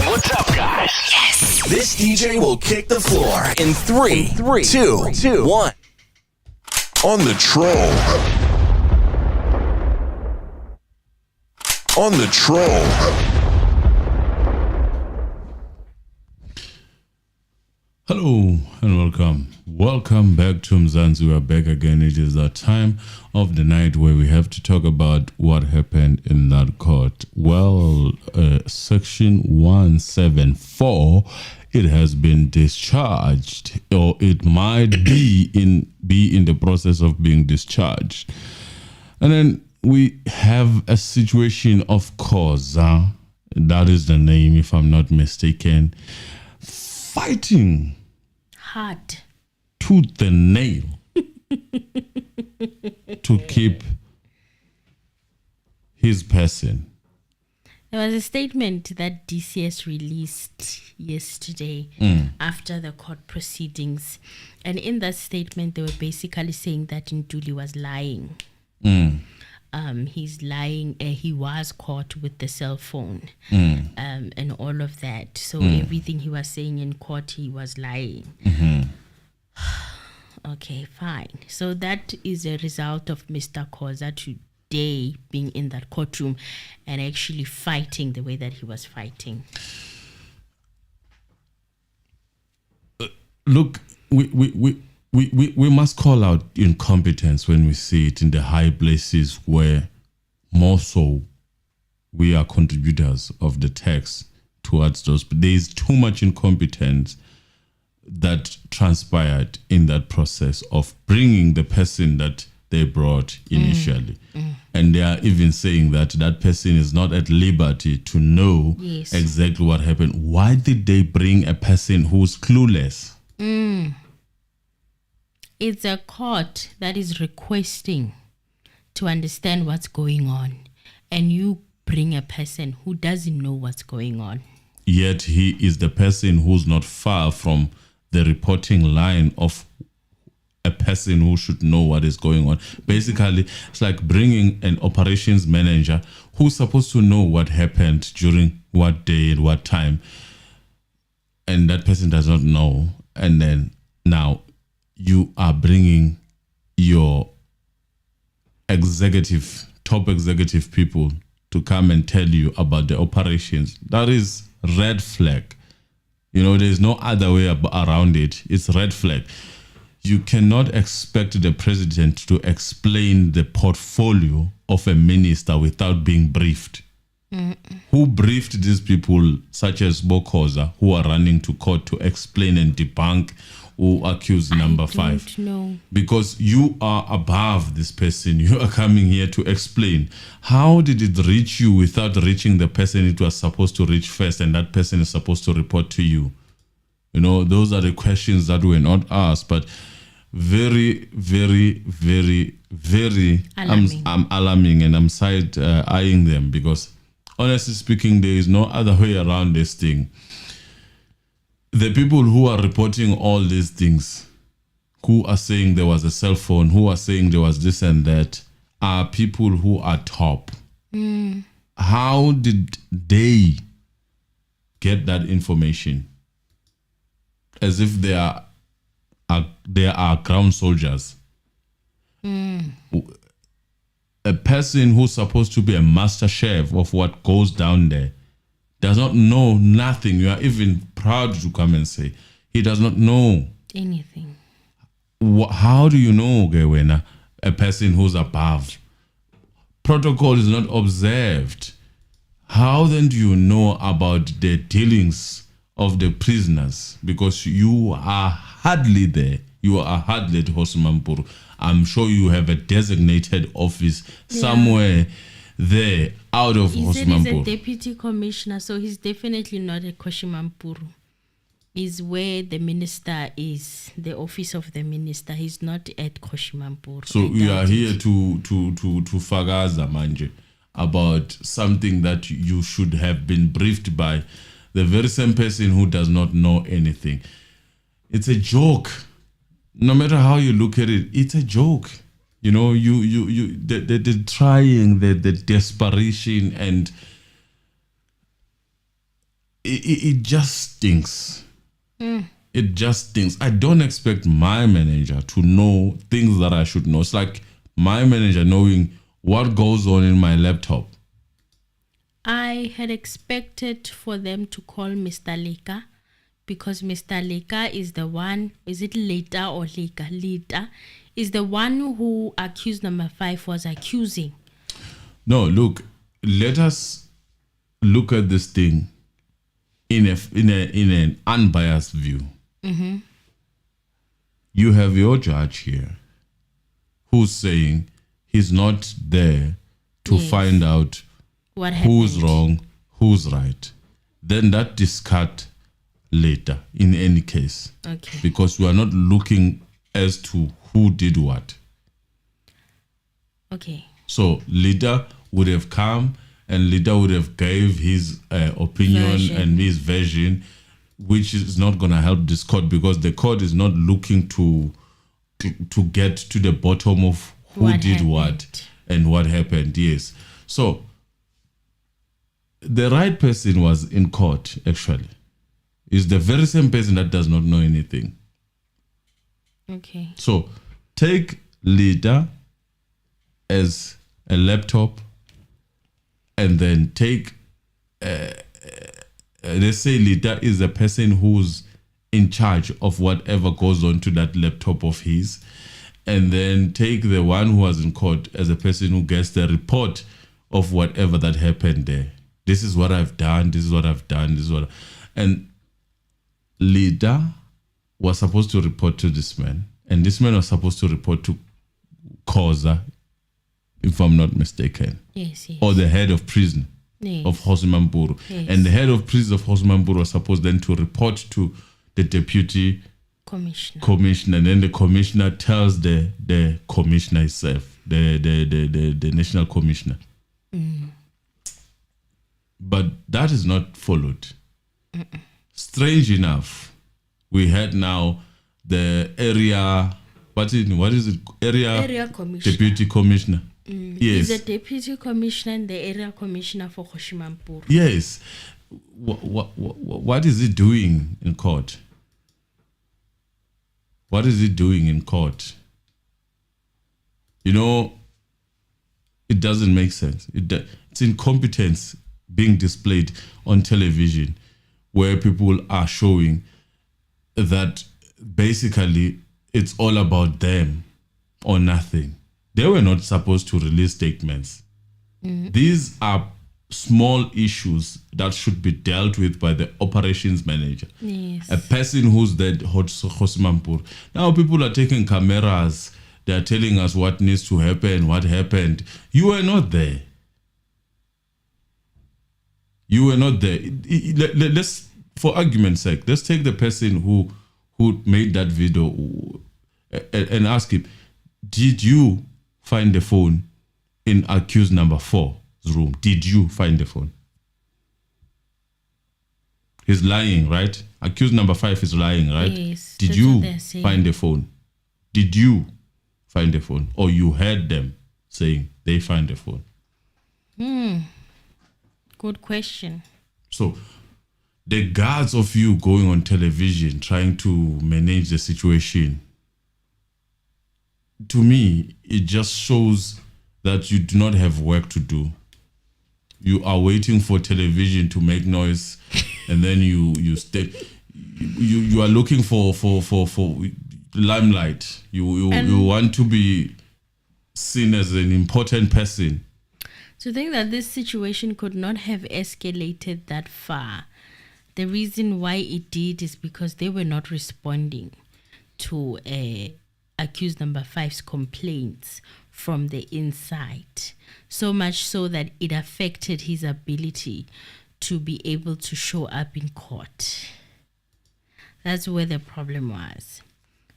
What's up, guys? Yes. This DJ will kick the floor in 3, 2, 1. On the troll. On the troll. Hello and welcome. Welcome back to Mzansi. We are back again. It is that time of the night where we have to talk about what happened in that court. Well, section 174, it has been discharged, or it might be in the process of being discharged. And then we have a situation of KOZA, that is the name if I'm not mistaken, fighting hard tooth and nail to keep his person. There was a statement that DCS released yesterday after the court proceedings, and in that statement they were basically saying that Ntuli was lying. He's lying. He was caught with the cell phone and all of that. So everything he was saying in court, he was lying. Okay, fine. So that is a result of Mr. KOZA today being in that courtroom and actually fighting the way that he was fighting. Look, we must call out incompetence when we see it in the high places where more so we are contributors of the text towards those. But there is too much incompetence that transpired in that process of bringing the person that they brought initially. And they are even saying that that person is not at liberty to know exactly what happened. Why did they bring a person who's clueless? It's a court that is requesting to understand what's going on, and you bring a person who doesn't know what's going on. Yet he is the person who's not far from the reporting line of a person who should know what is going on. Basically, it's like bringing an operations manager who's supposed to know what happened during what day and what time, and that person does not know. And then now you are bringing your top executive people to come and tell you about the operations. That is red flag. There's no other way around it. It's red flag. You cannot expect the president to explain the portfolio of a minister without being briefed. Who briefed these people, such as KOZA, who are running to court to explain and debunk or accuse number 5? I don't know. Because you are above this person. You are coming here to explain. How did it reach you without reaching the person it was supposed to reach first, and that person is supposed to report to you? Those are the questions that were not asked, but very, very, very, very alarming. I'm alarming, and I'm side eyeing them, because honestly speaking, there is no other way around this thing. The people who are reporting all these things, who are saying there was a cell phone, who are saying there was this and that, are people who are top. How did they get that information? As if they are ground soldiers. A person who's supposed to be a master chef of what goes down there does not know nothing. You are even proud to come and say he does not know anything. How do you know, Gewena, a person who's above? Protocol is not observed. How then do you know about the dealings of the prisoners? Because you are hardly there. You are hardly at Hosmampuru. I'm sure you have a designated office somewhere there out of Hosmampuru. He said he's a deputy commissioner, so he's definitely not at Koshimampuru. Is where the minister is, the office of the minister. He's not at Koshimampuru. So we are here to fagaza manje about something that you should have been briefed by the very same person who does not know anything. It's a joke. No matter how you look at it, it's a joke. The trying, the desperation, and it just stinks. It just stinks. I don't expect my manager to know things that I should know. It's like my manager knowing what goes on in my laptop. I had expected for them to call Mr. Leka, because Mr. Leka is the one, is it Leta or Leka? Leta is the one who accused number 5 was accusing. No, look, let us look at this thing in an unbiased view. You have your judge here who's saying he's not there to find out What happened? who's wrong, who's right. Then that discard later in any case. Okay. Because we are not looking as to who did what. Okay. So leader would have come and leader would have gave his opinion and his version, which is not going to help this court, because the court is not looking to get to the bottom of who What did happened. what and what happened. Yes. So the right person was in court, actually. Is the very same person that does not know anything. Okay. So take leader as a laptop, and then take, let's say leader is a person who's in charge of whatever goes on to that laptop of his, and then take the one who was in court as a person who gets the report of whatever that happened there. This is what I've done, this is what I've done, this is what... And leader was supposed to report to this man, and this man was supposed to report to KOZA, if I'm not mistaken. Yes, yes. Or the head of prison Yes. of Hosimamburu. Yes. And the head of prison of Hosimamburu was supposed then to report to the deputy commissioner, and then the commissioner tells the commissioner himself, the national commissioner. But that is not followed. Strange enough, we had now the area, what is it? Area commissioner. deputy commissioner. Yes. He's the deputy commissioner and the area commissioner for Hosimamburu. Yes. What is he doing in court? What is he doing in court? You know, it doesn't make sense. It's incompetence being displayed on television, where people are showing that basically it's all about them or nothing. They were not supposed to release statements. These are small issues that should be dealt with by the operations manager. Yes. A person who's there, Hosimamburu. Now people are taking cameras. They are telling us what needs to happen, what happened. You were not there. You were not there. Let's, for argument's sake, let's take the person who made that video and ask him, did you find the phone in accused number 4's room? Did you find the phone? He's lying, right? Accused number 5 is lying, right? Yes, Did that's you what they're saying. find the phone? Did you find the phone? Or you heard them saying they find the phone? Good question. So the guards of you going on television trying to manage the situation, to me, it just shows that you do not have work to do. You are waiting for television to make noise, and then you stay. You are looking for limelight. You want to be seen as an important person. To think that this situation could not have escalated that far, the reason why it did is because they were not responding to accused number 5's complaints from the inside, so much so that it affected his ability to be able to show up in court. That's where the problem was.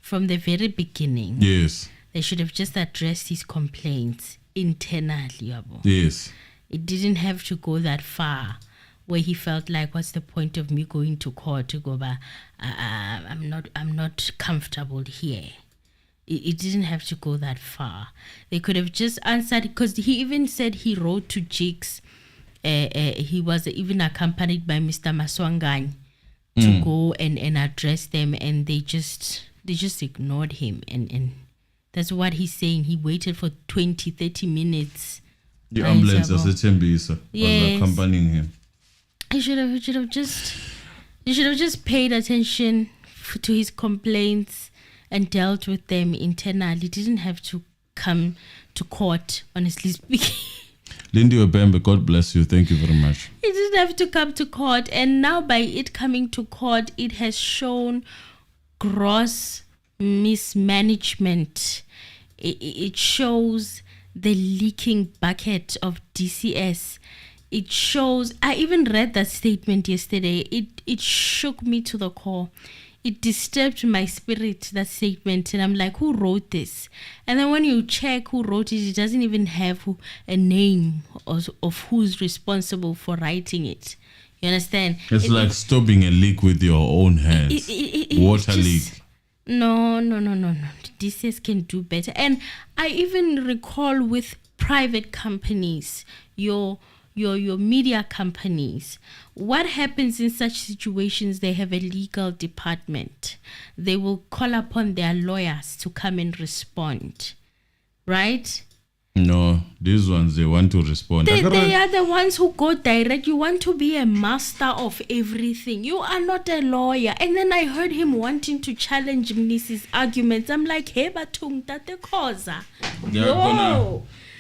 From the very beginning, Yes. they should have just addressed his complaints internally. Yes. It didn't have to go that far where he felt like, what's the point of me going to court to go back? I'm not comfortable here. It didn't have to go that far. They could have just answered, because he even said he wrote to Jigs he was even accompanied by Mr. Maswangani to go and address them, and they just ignored him, and that's what he's saying. He waited for 20-30 minutes. The ambulance was was accompanying him. He should have just paid attention to his complaints and dealt with them internally. He didn't have to come to court, honestly speaking. Lindy Obembe, God bless you. Thank you very much. He didn't have to come to court, and now by it coming to court, it has shown gross mismanagement. It shows the leaking bucket of DCS. It shows, I even read that statement yesterday. It shook me to the core. It disturbed my spirit, that statement. And I'm like, who wrote this? And then when you check who wrote it, it doesn't even have a name of who's responsible for writing it. You understand? It's like stopping a leak with your own hands. Water leak. No. DCS can do better. And I even recall with private companies, your media companies, what happens in such situations? They have a legal department. They will call upon their lawyers to come and respond, right? No, these ones, they want to respond. They are the ones who go direct. You want to be a master of everything. You are not a lawyer. And then I heard him wanting to challenge Mrs. arguments. I'm like, hey, batung tate KOZA.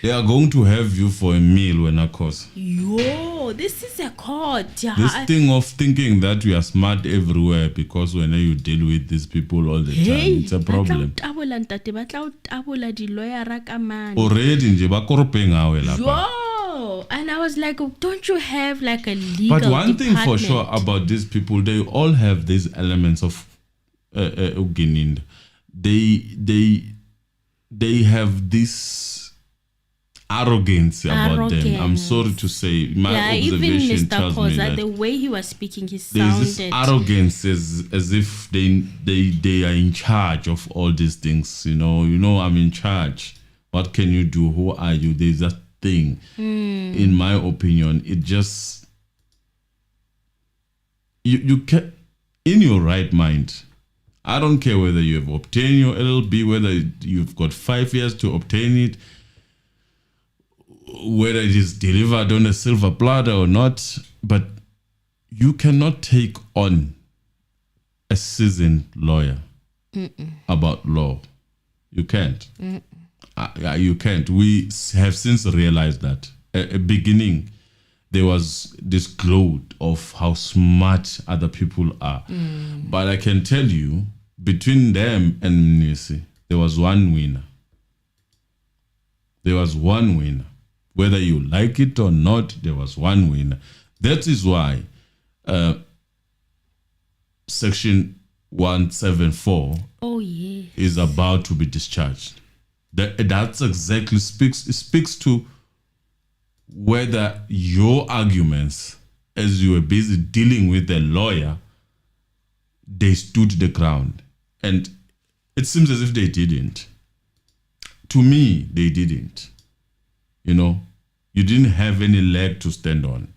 They are going to have you for a meal when I cause. Yo, this is a court. This thing of thinking that we are smart everywhere because when you deal with these people all the time, it's a problem. Already, yo, and I was like, don't you have like a legal But one thing for department? sure about these people, they all have these elements of they have this arrogance about them. I'm sorry to say, my observation even Mr. tells KOZA, me that the way he was speaking, he there's this arrogance as if they are in charge of all these things. You know, I'm in charge. What can you do? Who are you? There's that thing. In my opinion, it just you can, in your right mind. I don't care whether you have obtained your LLB, whether you've got 5 years to obtain it, whether it is delivered on a silver platter or not, but you cannot take on a seasoned lawyer about law. You can't. You can't. We have since realized that. At the beginning, there was this glow of how smart other people are. But I can tell you, between them and Nisi, there was one winner. There was one winner. Whether you like it or not, there was one winner. That is why Section 174 is about to be discharged. That's exactly speaks to whether your arguments, as you were busy dealing with a lawyer, they stood the ground. And it seems as if they didn't. To me, they didn't. You know, you didn't have any leg to stand on,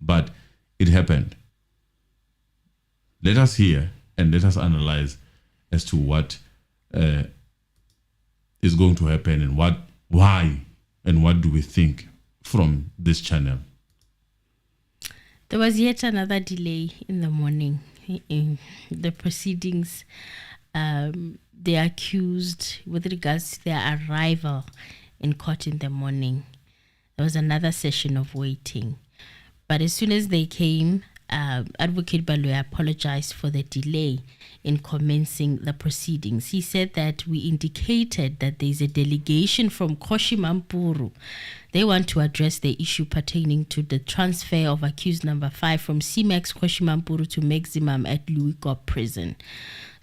but it happened. Let us hear and let us analyze as to what is going to happen and why, and what do we think from this channel. There was yet another delay in the morning in the proceedings. The accused, with regards to their arrival in court in the morning, there was another session of waiting. But as soon as they came, Advocate Baloyi apologized for the delay in commencing the proceedings. He said that we indicated that there is a delegation from Koshimampuru. They want to address the issue pertaining to the transfer of accused number 5 from CMAX Koshimampuru to maximum at Louis Prison.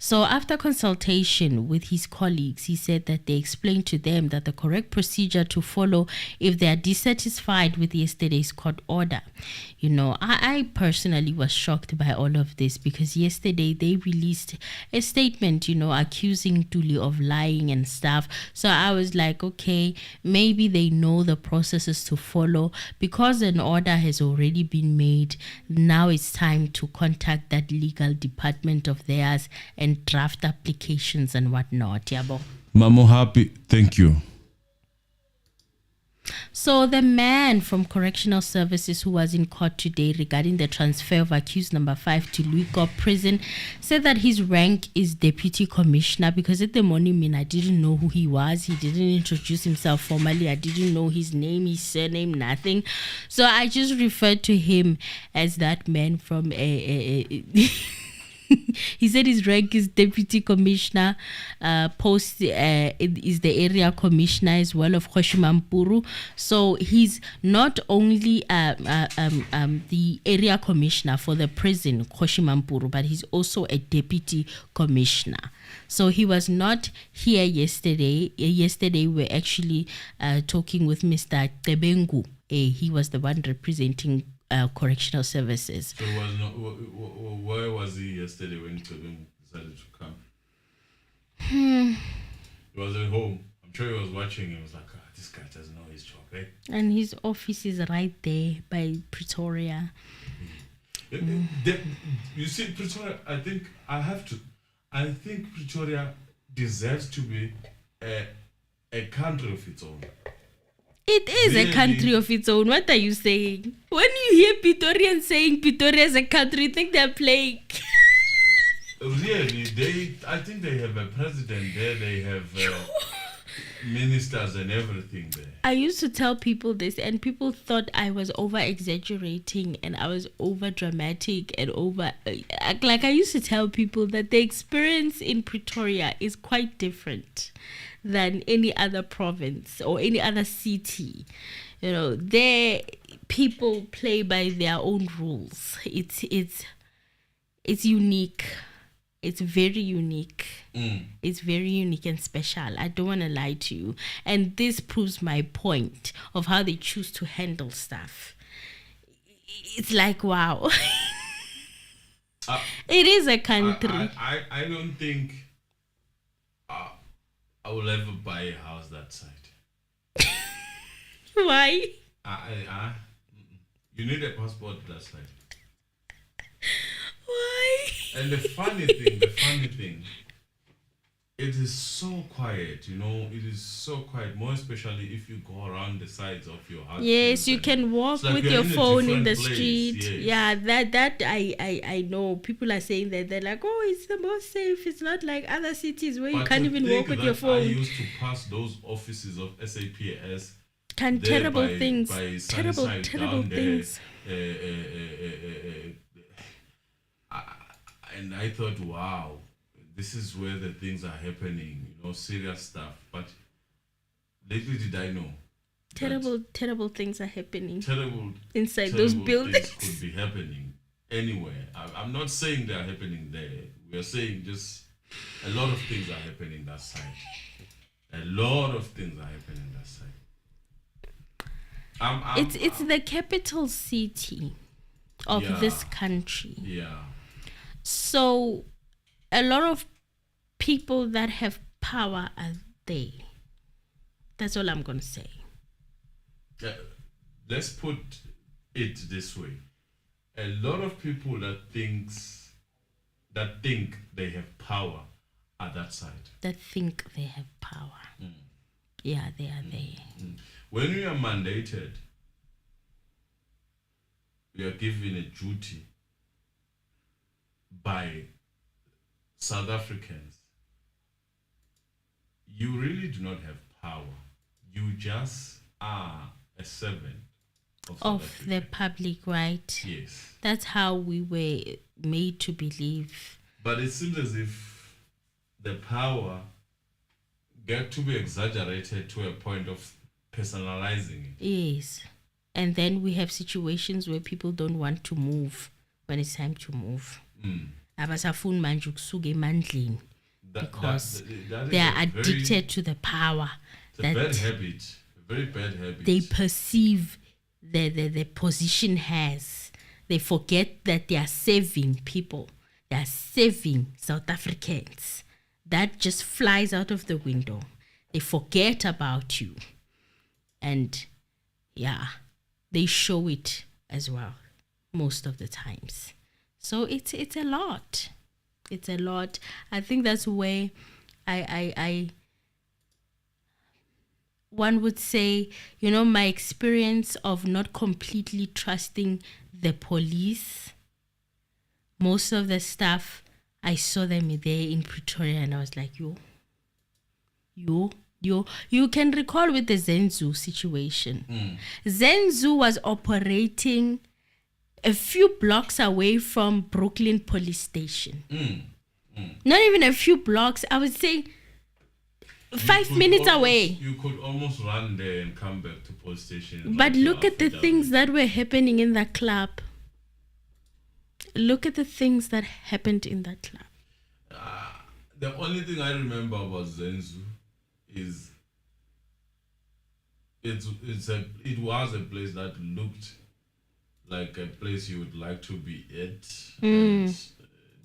So after consultation with his colleagues, he said that they explained to them that the correct procedure to follow if they are dissatisfied with yesterday's court order. You know, I personally was shocked by all of this because yesterday they released a statement, you know, accusing Tuli of lying and stuff. So I was like, okay, maybe they know the processes to follow because an order has already been made. Now it's time to contact that legal department of theirs and draft applications and whatnot. Yabo. Mamo happy. Thank you. So the man from Correctional Services who was in court today regarding the transfer of accused number 5 to Luiko Prison said that his rank is deputy commissioner because at the morning I didn't know who he was. He didn't introduce himself formally. I didn't know his name, his surname, nothing. So I just referred to him as that man from he said his rank is deputy commissioner, post is the area commissioner as well of Koshimampuru. So he's not only the area commissioner for the prison Koshimampuru, but he's also a deputy commissioner. So he was not here yesterday. Yesterday we're actually talking with Mr. Tebengu. He was the one representing Correctional Services. So where was he yesterday when Kevin decided to come? He was at home. I'm sure he was watching. He was like, this guy doesn't know his job, eh? And his office is right there by Pretoria. You see, Pretoria, I think Pretoria deserves to be a country of its own. It is really? A country of its own. What are you saying? When you hear Pretorians saying Pretoria is a country, you think they're playing. Really, I think they have a president there. They have ministers and everything there. I used to tell people this, and people thought I was over exaggerating and I was over dramatic and over. Like I used to tell people that the experience in Pretoria is quite different than any other province or any other city. You know, there people play by their own rules. It's unique. It's very unique. It's very unique and special. I don't want to lie to you. And this proves my point of how they choose to handle stuff. It's like, wow. It is a country. I don't think I will ever buy a house that side. Why? You need a passport that side. Why? And the funny thing, it is so quiet, you know, it is so quiet, more especially if you go around the sides of your house. Yes, you can walk like with your phone in the place. street. Yes. Yeah, that I know. People are saying that they're like, oh, it's the most safe. It's not like other cities where you can't even walk with your phone. I used to pass those offices of SAPS. Terrible things. Terrible things. And I thought, wow, this is where the things are happening, you know, serious stuff. But little did I know. Terrible things are happening. Inside terrible those buildings. Things could be happening anywhere. I'm not saying they are happening there. We are saying just a lot of things are happening that side. A lot of things are happening that side. It's the capital city of this country. Yeah. So a lot of people that have power are there. That's all I'm going to say. Let's put it this way. A lot of people that think they have power are that side. That think they have power. Yeah, they are there. When you are mandated, you are given a duty by South Africans. You really do not have power. You just are a servant of the public, right? Yes. That's how we were made to believe. But it seems as if the power get to be exaggerated to a point of personalizing it. Yes. And then we have situations where people don't want to move when it's time to move. abasafuni manje ukusuka emandleni because that they is are a very- addicted to the power It's a that bad habit, a very bad habit. they perceive the position has. They forget that they are saving people. They are saving South Africans. That just flies out of the window. They forget about you. And yeah, they show it as well most of the times. So it's a lot. It's a lot. I think that's where I one would say, my experience of not completely trusting the police, most of the stuff, I saw them there in Pretoria and I was like, you can recall with the Senzo situation. Senzo was operating a few blocks away from Brooklyn Police Station. Not even a few blocks, I would say 5 minutes away. You could almost run there and come back to police station. But look at the things that were happening in that club. Look at the things that happened in that club. The only thing I remember about Senzo is it was a place that looked like a place you would like to be at. And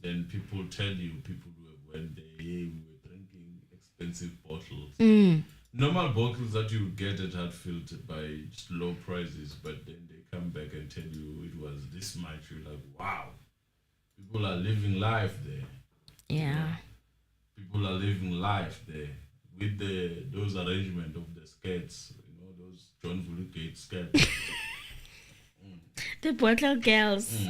then people tell you, people who went there, we were drinking expensive bottles. Normal bottles that you would get at Hatfield by low prices, but then they come back and tell you it was this much. You're like, wow, people are living life there. Yeah. People are living life there with those arrangement of the skirts, those John Vulgate skirts. The bottle girls.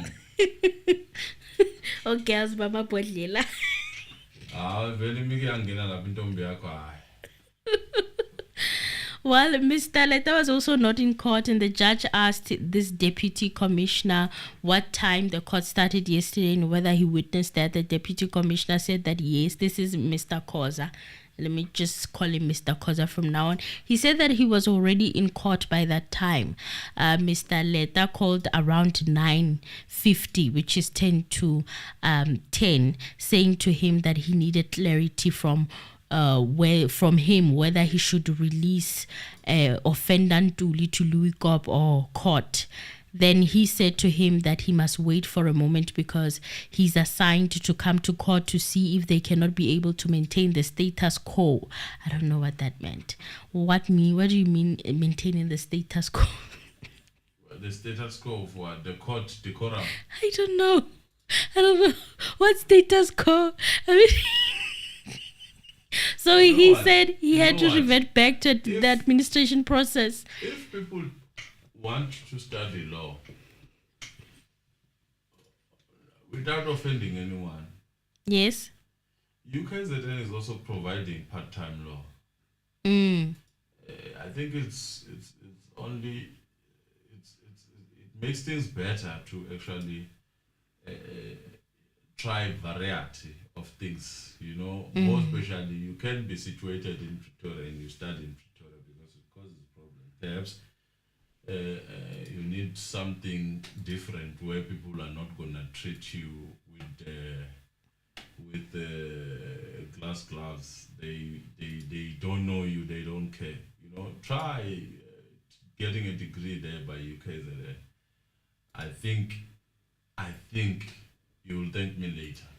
Or girls Baba Bodlela. Vele miki angena lapha intombi yakho hayi. Well, Mr. Leta was also not in court, and the judge asked this deputy commissioner what time the court started yesterday and whether he witnessed that. The deputy commissioner said that yes, this is Mr. KOZA. Let me just call him Mr. KOZA from now on. He said that he was already in court by that time. Mr. Leta called around 9:50, which is 10 to 10, saying to him that he needed clarity from him whether he should release offender Ntuli to Louis Gop or court. Then he said to him that he must wait for a moment because he's assigned to come to court to see if they cannot be able to maintain the status quo. I don't know what that meant. What do you mean maintaining the status quo? The status quo for the court decorum. I don't know. What status quo? I mean, so he said he had to revert back to the administration process. If people want to study law without offending anyone, yes, UKZN is also providing part-time law. I think it makes things better to actually try variety of things, more especially you can be situated in Pretoria and you study in Pretoria because it causes problems. Perhaps you need something different where people are not going to treat you with glass gloves. They don't know you, they don't care. Try getting a degree there by UKZN. I think you'll thank me later.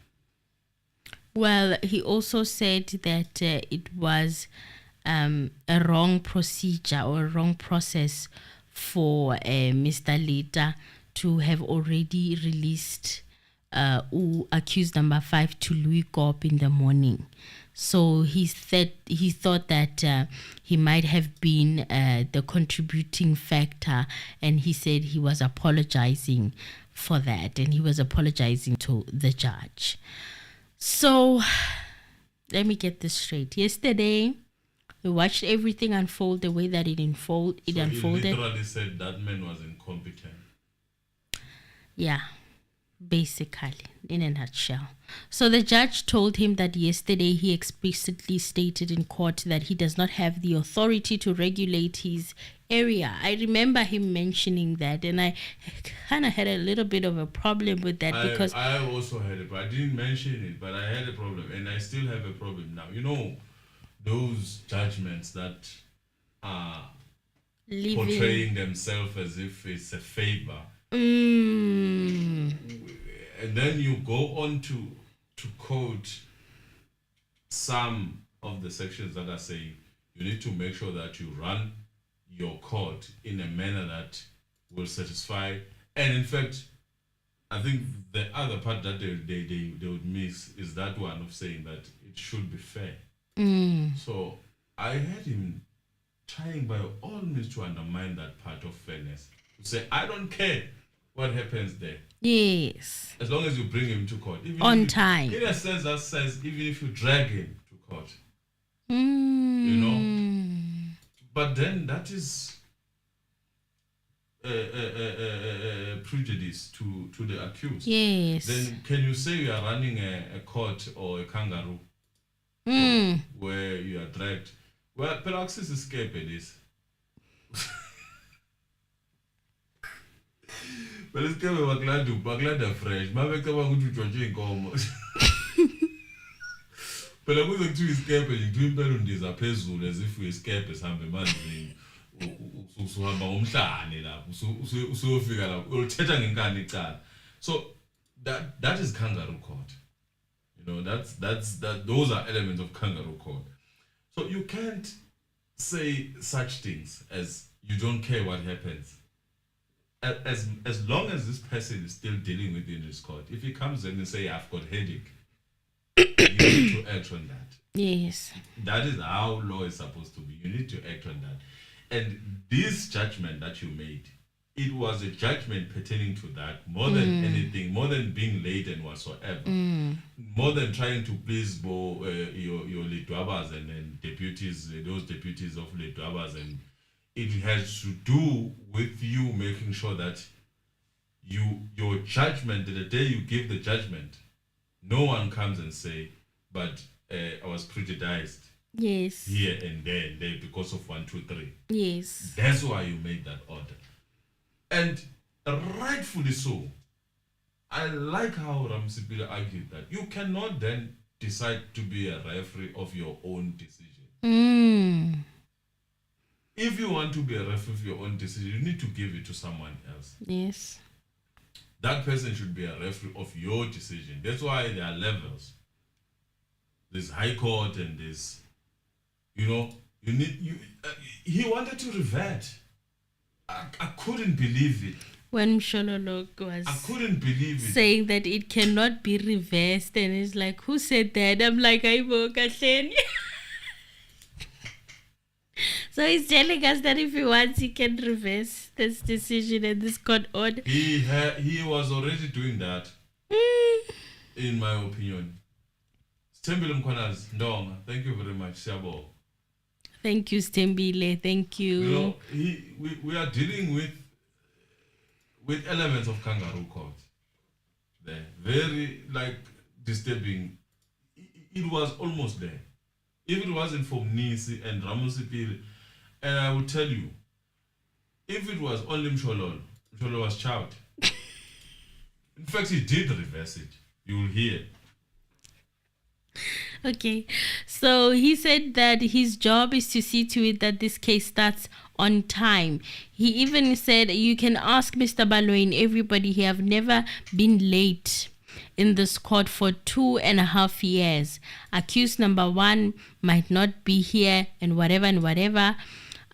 Well, he also said that it was a wrong procedure or a wrong process for Mr. Leta to have already released accused number 5 to Louis Gop in the morning. So he thought that he might have been the contributing factor, and he said he was apologizing for that, and he was apologizing to the judge. So let me get this straight. Yesterday, we watched everything unfold the way that it unfolded. He literally said that man was incompetent. Yeah, basically. in a nutshell. So the judge told him that yesterday he explicitly stated in court that he does not have the authority to regulate his area. I remember him mentioning that, and I kind of had a little bit of a problem with that because I also had it, but I didn't mention it, but I had a problem, and I still have a problem now. You know, those judgments that are portraying themselves as if it's a favor. And then you go on to quote some of the sections that are saying you need to make sure that you run your court in a manner that will satisfy. And in fact, I think the other part that they would miss is that one of saying that it should be fair. So I had him trying by all means to undermine that part of fairness. To say, I don't care what happens there. Yes. As long as you bring him to court. Even on time. In a sense that says, even if you drag him to court. You know? But then that is prejudice to the accused. Yes. Then can you say you are running a court or a kangaroo? Where you are dragged? Well, perhaps it's escape it is. But let's go with Baglada fresh. Maybe come on to Chauke inkomo. But I'm going to escape and you do on this appraisal as if we escape something man. So that is kangaroo court. You know, those are elements of kangaroo court. So you can't say such things as you don't care what happens. As long as this person is still dealing with in this court, if he comes in and say, I've got headache, you need to act on that. Yes. That is how law is supposed to be. You need to act on that. And this judgment that you made, it was a judgment pertaining to that more than anything, more than being late and whatsoever, more than trying to please your Lidwabas and deputies, those deputies of Lidwabas, and it has to do with you making sure that your judgment, the day you give the judgment, no one comes and say, but I was prejudiced. Yes. Here and there because of 1, 2, 3. Yes. That's why you made that order. And rightfully so. I like how Ramsipila argued that you cannot then decide to be a referee of your own decision. If you want to be a referee of your own decision, you need to give it to someone else. Yes. That person should be a referee of your decision. That's why there are levels. There's High Court and there's, he wanted to revert. I couldn't believe it. When Mshololok was I couldn't believe it. saying that it cannot be reversed, and it's like, who said that? I'm like, so he's telling us that if he wants, he can reverse this decision and this court order. He was already doing that, in my opinion. Stembile Mkwanaz, Ndonga, thank you very much, Siabo. Thank you, Stembile. Thank you. We are dealing with elements of kangaroo court. They're very disturbing. It was almost there. If it wasn't for Nisi and Ramusipil, and I will tell you, if it was only Mshololo was Chauke. In fact, he did reverse it. You will hear. Okay, so he said that his job is to see to it that this case starts on time. He even said, you can ask Mr. Baloyin, everybody, he have never been late in this court for 2.5 years. Accused number 1 might not be here and whatever.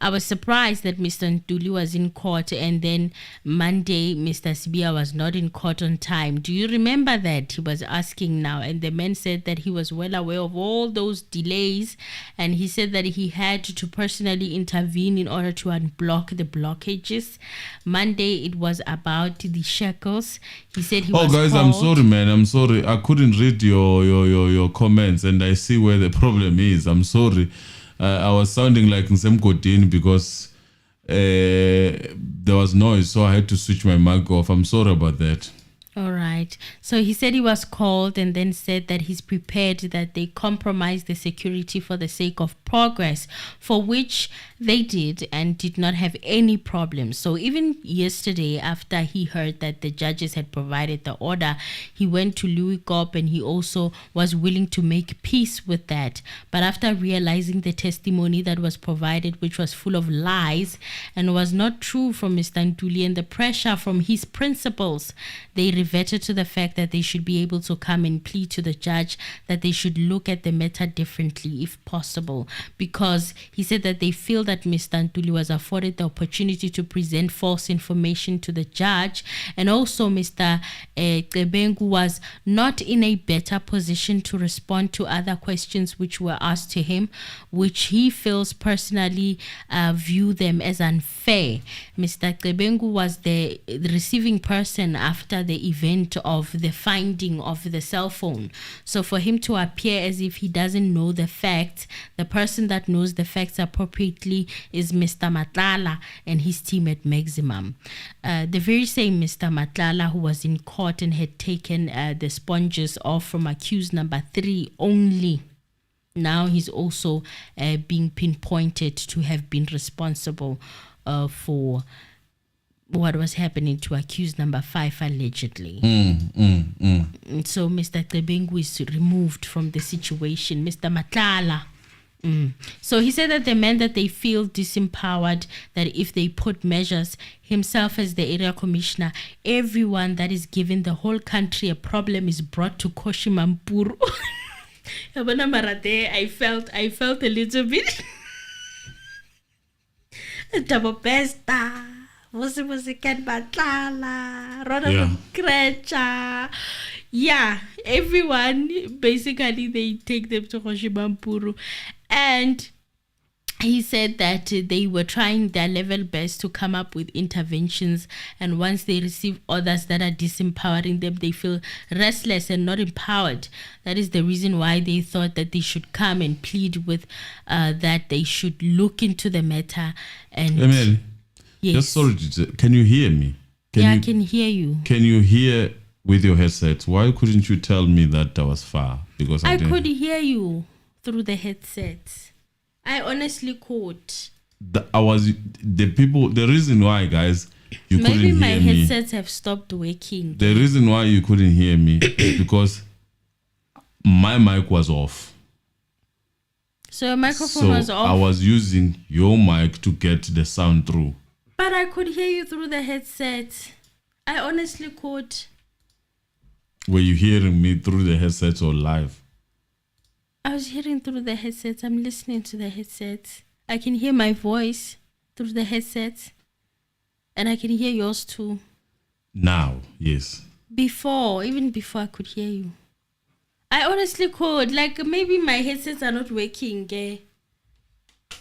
I was surprised that Mr. Ntuli was in court, and then Monday, Mr. Sibia was not in court on time. Do you remember that? He was asking now, and the man said that he was well aware of all those delays, and he said that he had to personally intervene in order to unblock the blockages. Monday, it was about the shackles. He said he was guys, called. I'm sorry, man. I'm sorry. I couldn't read your comments, and I see where the problem is. I'm sorry. I was sounding like Nsemkodini because there was noise, so I had to switch my mic off. I'm sorry about that. All right. So he said he was called and then said that he's prepared that they compromised the security for the sake of progress, for which they did and did not have any problems. So even yesterday, after he heard that the judges had provided the order, he went to Louis Gop and he also was willing to make peace with that. But after realizing the testimony that was provided, which was full of lies and was not true from Mr. Ntuli, and the pressure from his principals, they reverted to the fact that they should be able to come and plead to the judge that they should look at the matter differently if possible, because he said that they feel that Mr. Ntuli was afforded the opportunity to present false information to the judge, and also Mr. Tebengu was not in a better position to respond to other questions which were asked to him, which he feels personally view them as unfair. Mr. Tebengu was the receiving person after the event of the finding of the cell phone. So for him to appear as if he doesn't know the facts, the person that knows the facts appropriately is Mr. Matlala and his team at Maximum. The very same Mr. Matlala who was in court and had taken the sponges off from accused number 3 only. Now he's also being pinpointed to have been responsible for what was happening to accused number 5 allegedly. So Mr. Tebengu is removed from the situation. Mr. Matlala. So he said that the men that they feel disempowered, that if they put measures, himself as the area commissioner, everyone that is giving the whole country a problem is brought to Koshimampuru. I felt a little bit double besta. Yeah, everyone basically they take them to Koshimampuru, and he said that they were trying their level best to come up with interventions, and once they receive orders that are disempowering them, they feel restless and not empowered. That is the reason why they thought that they should come and plead with that they should look into the matter. And Emily, yes. just sorry, can you hear me? I can hear you. Can you hear with your headset? Why couldn't you tell me that I was far? Because I could hear you through the headset. I honestly could. The reason why, guys, you couldn't hear me. Maybe my headsets have stopped working. The reason why you couldn't hear me is because my mic was off. So your microphone was off? I was using your mic to get the sound through. But I could hear you through the headset. I honestly could. Were you hearing me through the headset or live? I was hearing through the headset. I'm listening to the headset. I can hear my voice through the headset. And I can hear yours too. Now, yes. Even before I could hear you. I honestly could. Like, maybe my headsets are not working. Maybe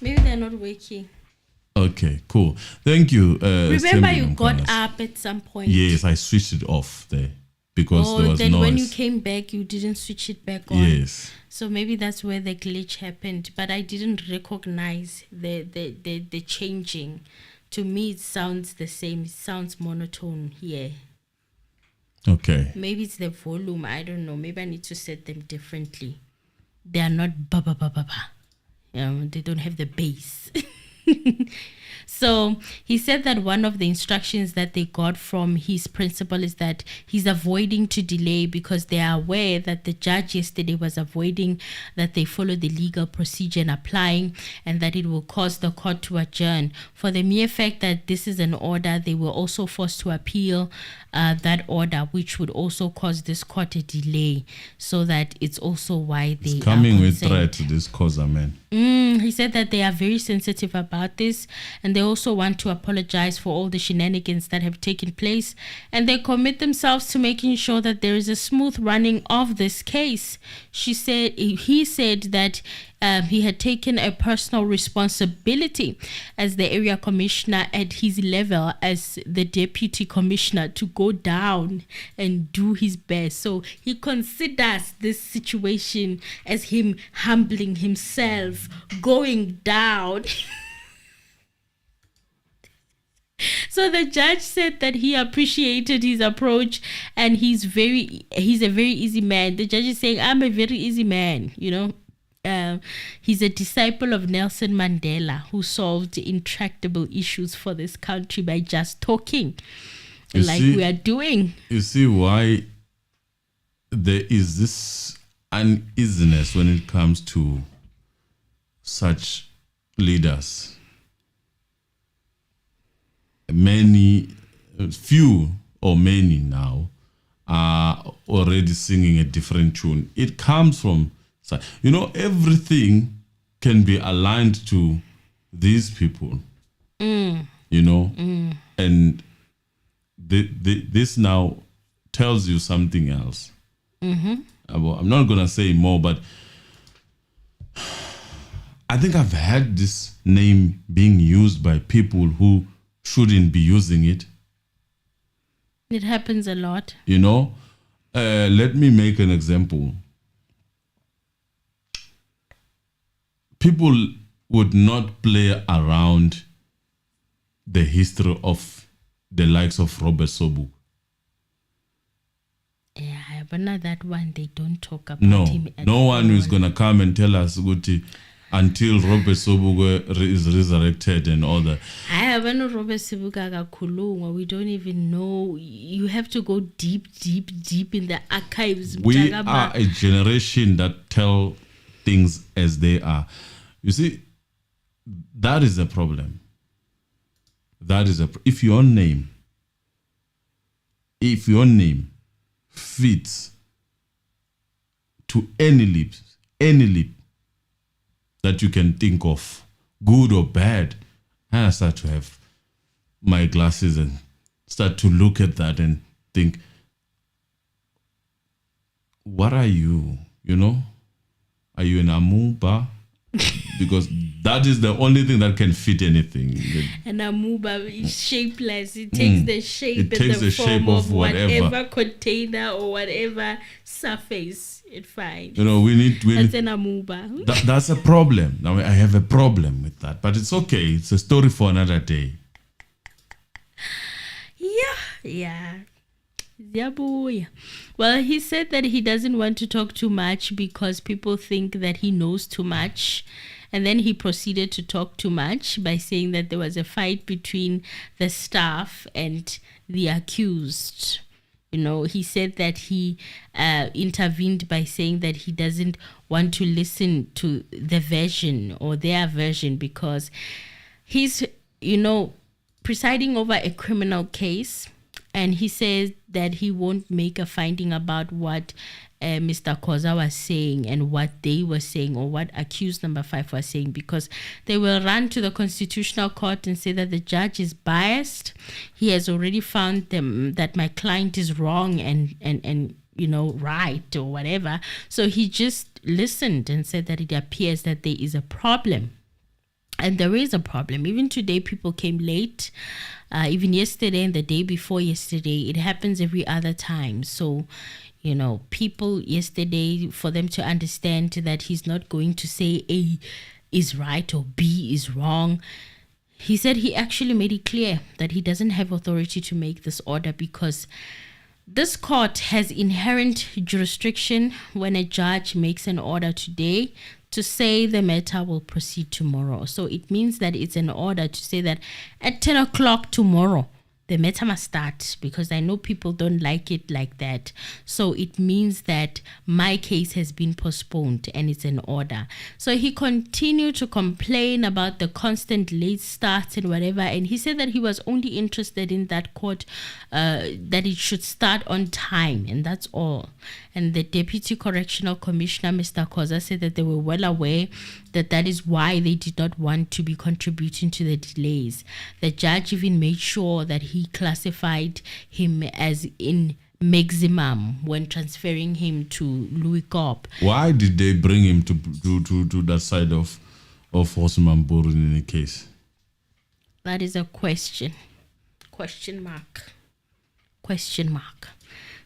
they're not working. Okay, cool. Thank you. Remember you got up at some point. Yes, I switched it off there. Because there was then noise. When you came back, you didn't switch it back on. Yes. So maybe that's where the glitch happened. But I didn't recognize the changing. To me, it sounds the same. It sounds monotone here. Okay. Maybe it's the volume. I don't know. Maybe I need to set them differently. They are not ba ba ba ba ba. They don't have the bass. So he said that one of the instructions that they got from his principal is that he's avoiding to delay because they are aware that the judge yesterday was avoiding that they follow the legal procedure in applying, and that it will cause the court to adjourn. For the mere fact that this is an order, they were also forced to appeal that order, which would also cause this court a delay. So that it's also why they it's coming are with threat to this KOZA, man. He said that they are very sensitive about this, and they also want to apologize for all the shenanigans that have taken place, and they commit themselves to making sure that there is a smooth running of this case. He said that he had taken a personal responsibility as the area commissioner at his level as the deputy commissioner to go down and do his best. So he considers this situation as him humbling himself, going down. So the judge said that he appreciated his approach and he's a very easy man. The judge is saying, I'm a very easy man, he's a disciple of Nelson Mandela who solved intractable issues for this country by just talking we are doing. You see why there is this uneasiness when it comes to such leaders. Few or many now are already singing a different tune. It comes from, everything can be aligned to these people, and this now tells you something else. I'm not going to say more, but I think I've had this name being used by people who shouldn't be using it. It happens a lot. Let me make an example. People would not play around the history of the likes of Robert Sobuk. Yeah, but not that one. They don't talk about him. No one is going to come and tell us, Guti, until Robert Sobuk is resurrected and all that. I haven't Robert Sobuk. We don't even know. You have to go deep in the archives. We are a generation that tell things as they are. You see, that is a problem. If your name fits to any lip that you can think of, good or bad, I start to have my glasses and start to look at that and think, what are you? Are you an amuba? Because that is the only thing that can fit anything. An amuba is shapeless. It takes the shape and the form shape of whatever container or whatever surface it finds. We need that's an amuba. That's a problem. Now I have a problem with that, but it's okay. It's a story for another day. Yeah. Well, he said that he doesn't want to talk too much because people think that he knows too much. And then he proceeded to talk too much by saying that there was a fight between the staff and the accused. He said that he intervened by saying that he doesn't want to listen to the version or their version because he's, presiding over a criminal case. And he says that he won't make a finding about what Mr. KOZA was saying and what they were saying or what accused number 5 was saying because they will run to the Constitutional Court and say that the judge is biased. He has already found that my client is wrong and right or whatever. So he just listened and said that it appears that there is a problem. And there is a problem. Even today, people came late. Even yesterday and the day before yesterday, it happens every other time. So, people yesterday, for them to understand that he's not going to say A is right or B is wrong. He said he actually made it clear that he doesn't have authority to make this order because this court has inherent jurisdiction when a judge makes an order today to say the matter will proceed tomorrow. So it means that it's an order to say that at 10 o'clock tomorrow, the matter must start because I know people don't like it like that. So it means that my case has been postponed and it's an order. So he continued to complain about the constant late starts and whatever. And he said that he was only interested in that court, that it should start on time. And that's all. And the Deputy Correctional Commissioner, Mr. KOZA, said that they were well aware that is why they did not want to be contributing to the delays. The judge even made sure that he classified him as in maximum when transferring him to Louis Corp. Why did they bring him to that side of Osman Boru in any case? That is a question. Question mark.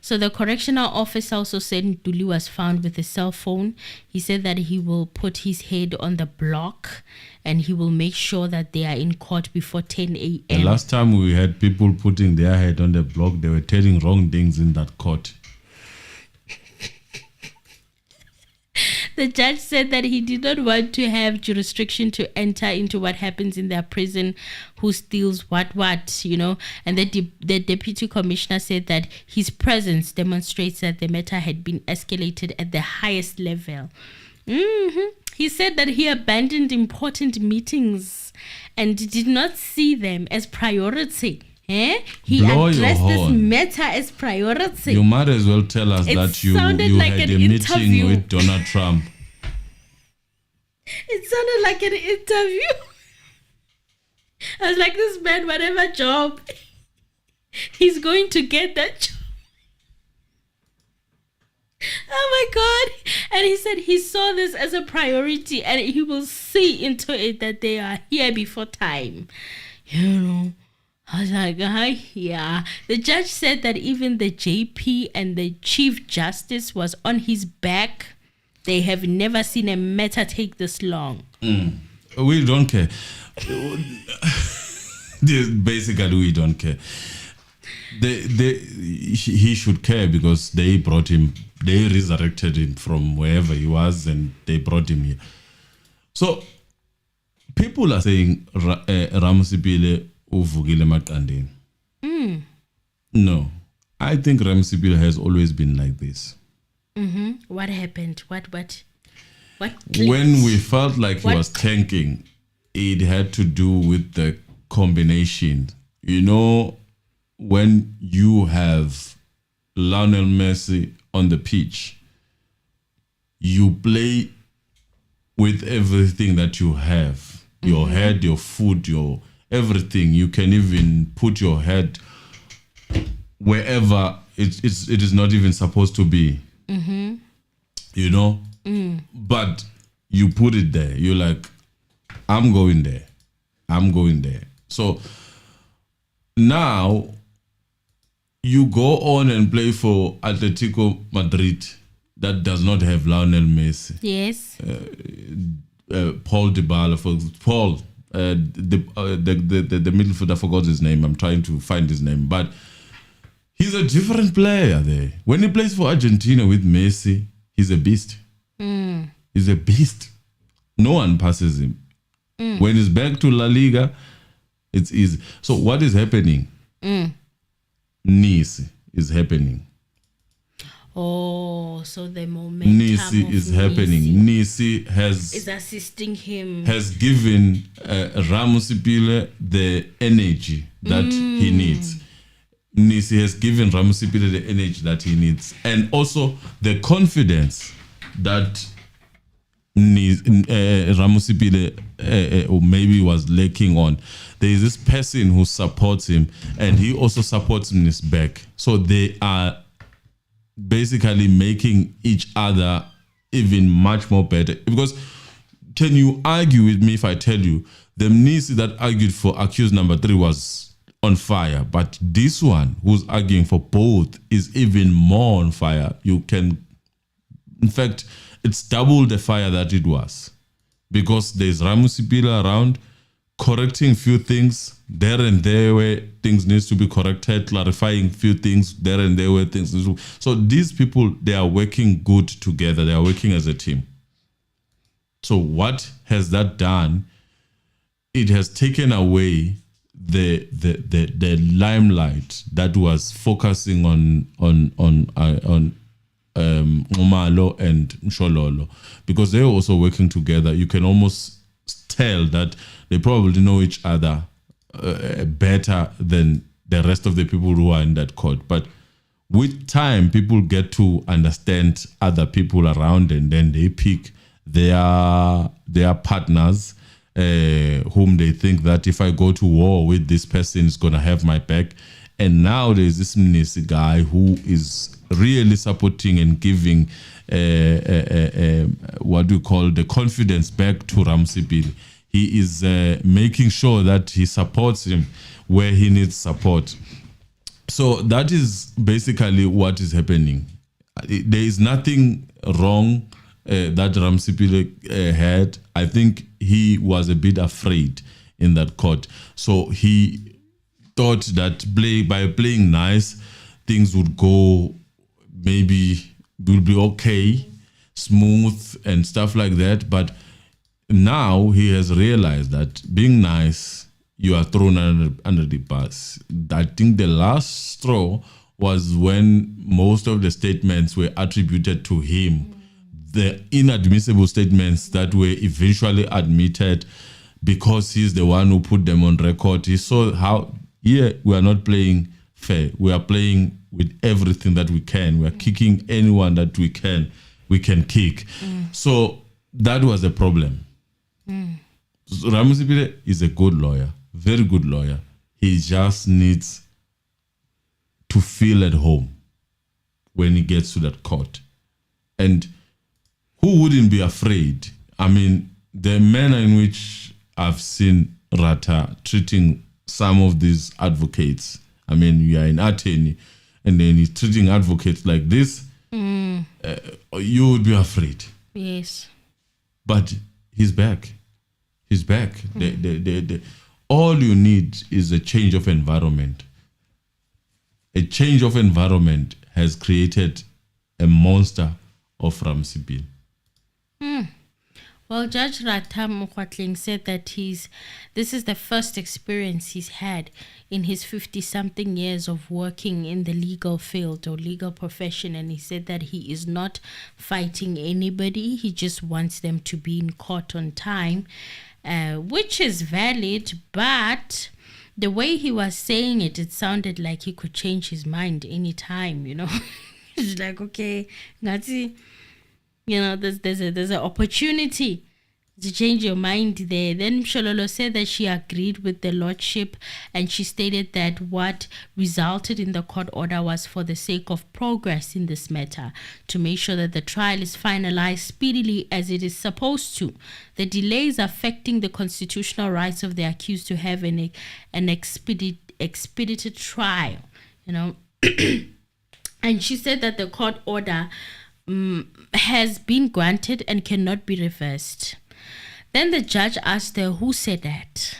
So the correctional officer also said Ntuli was found with a cell phone. He said that he will put his head on the block and he will make sure that they are in court before 10 a.m. The last time we had people putting their head on the block, they were telling wrong things in that court. The judge said that he did not want to have jurisdiction to enter into what happens in their prison, who steals what, And the deputy commissioner said that his presence demonstrates that the matter had been escalated at the highest level. He said that he abandoned important meetings and did not see them as priority. He Blow addressed your this horn. matter as priority. You might as well tell us that you sounded like had an a meeting interview. with Donald Trump. It sounded like an interview. I was like, this man, whatever job, he's going to get that job. Oh my God. And he said he saw this as a priority and he will see into it that they are here before time. I was like, yeah. The judge said that even the JP and the Chief Justice was on his back. They have never seen a matter take this long. We don't care. Basically, we don't care. He should care because they brought him, they resurrected him from wherever he was and they brought him here. So, people are saying Ramusipile uvugile maqandeni. No. I think Ramusipile has always been like this. What happened? What? When we felt like he was tanking, it had to do with the combination. When you have Lionel Messi on the pitch, you play with everything that you have. Your head, your foot, your everything. You can even put your head wherever it is not even supposed to be. But you put it there. You're like, I'm going there. So now you go on and play for Atletico Madrid that does not have Lionel Messi. Yes. Paul Dybala, the midfielder, I forgot his name. I'm trying to find his name, but he's a different player there. When he plays for Argentina with Messi, he's a beast. He's a beast. No one passes him. When he's back to La Liga, it's easy. So what is happening? Nice is happening. Oh, so the momentum Nice is happening. Nice is assisting him. Has given Ramusipile the energy that he needs. Nice has given Ramusipile the energy that he needs, and also the confidence that Ramusipile or maybe was lacking on. There is this person who supports him, and he also supports him in his back. So they are basically making each other even much more better. Because can you argue with me if I tell you the Nisi that argued for accused number 3 was on fire, but this one who's arguing for both is even more on fire? You can, in fact, it's double the fire that it was, because there's Ramusipila around correcting few things there and there where things needs to be corrected, clarifying few things there and there where things need to. So these people, they are working good together. They are working as a team. So what has that done? It has taken away the limelight that was focusing on Umalo and Mshololo, because they're also working together. You can almost tell that they probably know each other better than the rest of the people who are in that court. But with time, people get to understand other people around, and then they pick their partners whom they think that if I go to war with this person, is going to have my back. And now there's this Mnisi guy who is really supporting and giving what do you call the confidence back to Ramusipile. He is making sure that he supports him where he needs support. So that is basically what is happening. There is nothing wrong that Ramsipile had. I think he was a bit afraid in that court. So he thought that by playing nice, things would go, maybe will be okay, smooth and stuff like that. But now he has realized that being nice, you are thrown under the bus. I think the last straw was when most of the statements were attributed to him. The inadmissible statements that were eventually admitted because he's the one who put them on record. He saw how, we are not playing fair. We are playing with everything that we can. We are kicking anyone that we can kick. So that was a problem. So Ramsipile is a good lawyer, very good lawyer. He just needs to feel at home when he gets to that court. And who wouldn't be afraid? I mean, the manner in which I've seen Rata treating some of these advocates. I mean, you are an attorney and then he's treating advocates like this. You would be afraid. Yes. But he's back. He's back. All you need is a change of environment. A change of environment has created a monster of Ramsipile. Well, Judge Ratam Mkwatling said that this is the first experience he's had in his 50-something years of working in the legal field or legal profession. And he said that he is not fighting anybody. He just wants them to be in court on time, which is valid. But the way he was saying it, it sounded like he could change his mind anytime, you know. It's like, okay, Nazi, you know, there's an opportunity to change your mind there. Then Mshololo said that she agreed with the lordship, and she stated that what resulted in the court order was for the sake of progress in this matter, to make sure that the trial is finalized speedily as it is supposed to. The delays affecting the constitutional rights of the accused to have an expedited trial, you know. And she said that the court order has been granted and cannot be reversed. Then the judge asked her, who said that?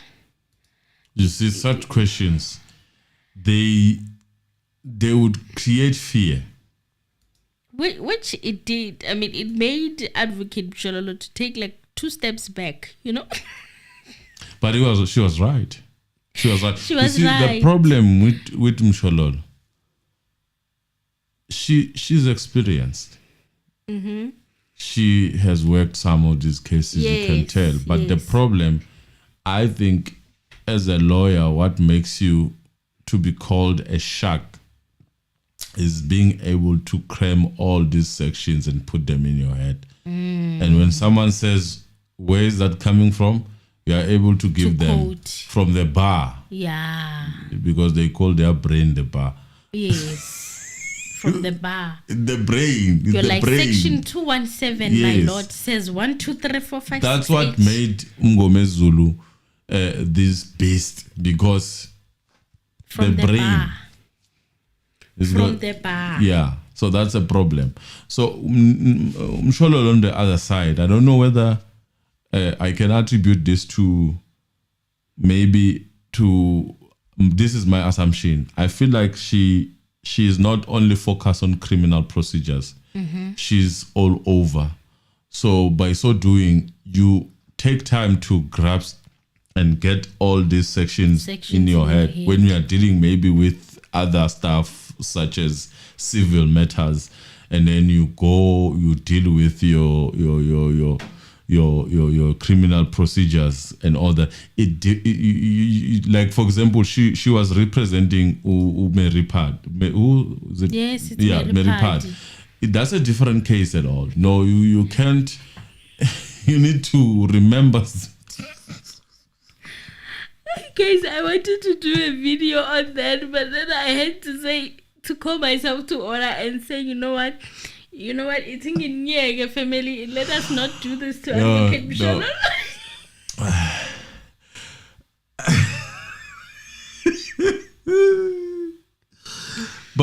You see, such questions, they would create fear. Which it did. I mean, it made Advocate Mshololo to take like 2 steps back, you know? But she was right. She was right. She was right. The problem with Mshololo, she's experienced. Mm-hmm. She has worked some of these cases, yes, you can tell. But the problem, I think, as a lawyer, what makes you to be called a shark is being able to cram all these sections and put them in your head. And when someone says, where is that coming from? You are able to give them quote from the bar. Yeah. Because they call their brain the bar. Yes. From the bar. The brain. You're the like brain. Section 217, yes. My lord, says 1, 2, 3, 4, 5, That's 6, what 8. made Ngome Zulu this beast, because from the brain bar. Is from the bar. Yeah. So that's a problem. So Mshololo on the other side, I don't know whether I can attribute this to this is my assumption. I feel like she is not only focused on criminal procedures. Mm-hmm. She's all over. So by so doing, you take time to grasp and get all these sections in your head when you are dealing maybe with other stuff such as civil matters, and then you deal with your criminal procedures and all that. Like, for example, she was representing Meripad. Who is it? Yes, it's Meripad. That's a different case at all. No, you can't. You need to remember. Guys, I wanted to do a video on that, but then I had to call myself to order and say, you know what, eating in Nyege family, let us not do this to Advocate Mshololo.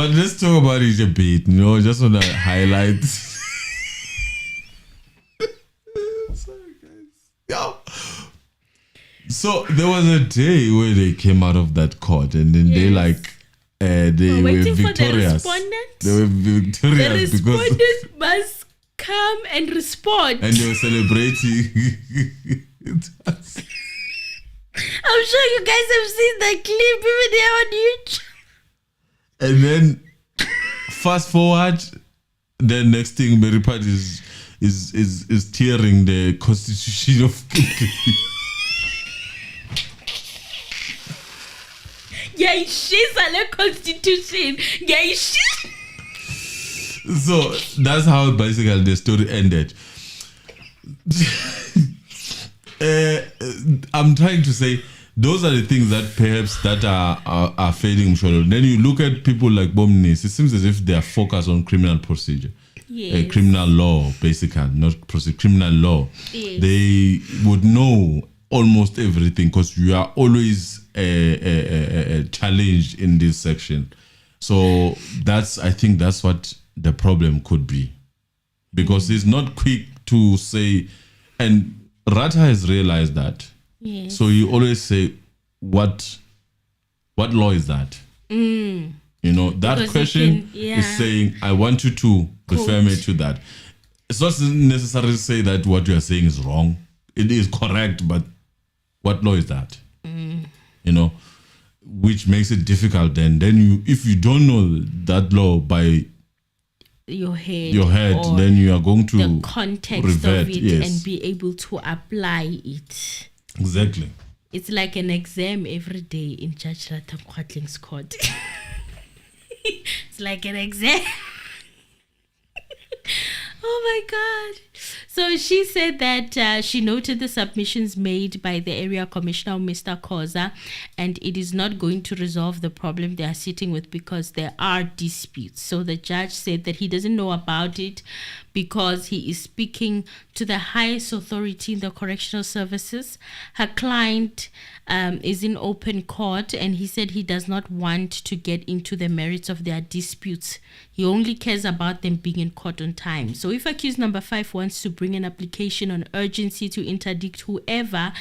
But let's talk about it a bit, just want to highlight. Sorry, guys. Yeah. So there was a day where they came out of that court and then they were victorious. They were victorious the respondent must come and respond. And they were celebrating. I'm sure you guys have seen the clip even there on YouTube. And then fast forward, the next thing Meyiwa is tearing the constitution of Yeah, she's a constitution. Yeah, So that's how basically the story ended. I'm trying to say those are the things that perhaps that are fading. Then you look at people like Bomnis, it seems as if they are focused on criminal procedure. Yes. Criminal law, basically, not criminal law. Yes. They would know almost everything because you are always challenged in this section. So I think that's what the problem could be, because it's not quick to say, and Rata has realized that. Yes. So you always say, what law is that? That because question is saying, I want you to refer me to that. It's not necessarily to say that what you are saying is wrong. It is correct, but what law is that? Which makes it difficult. Then if you don't know that law by your head, then you are going to the context revert, of it and be able to apply it. Exactly. It's like an exam every day in Judge Rata Mkwatling's court. It's like an exam. Oh my God. So she said that she noted the submissions made by the area commissioner, Mr. KOZA, and it is not going to resolve the problem they are sitting with because there are disputes. So the judge said that he doesn't know about it because he is speaking to the highest authority in the correctional services. Her client is in open court, and he said he does not want to get into the merits of their disputes. He only cares about them being in court on time. So if accused number 5 wants to bring an application on urgency to interdict whoever,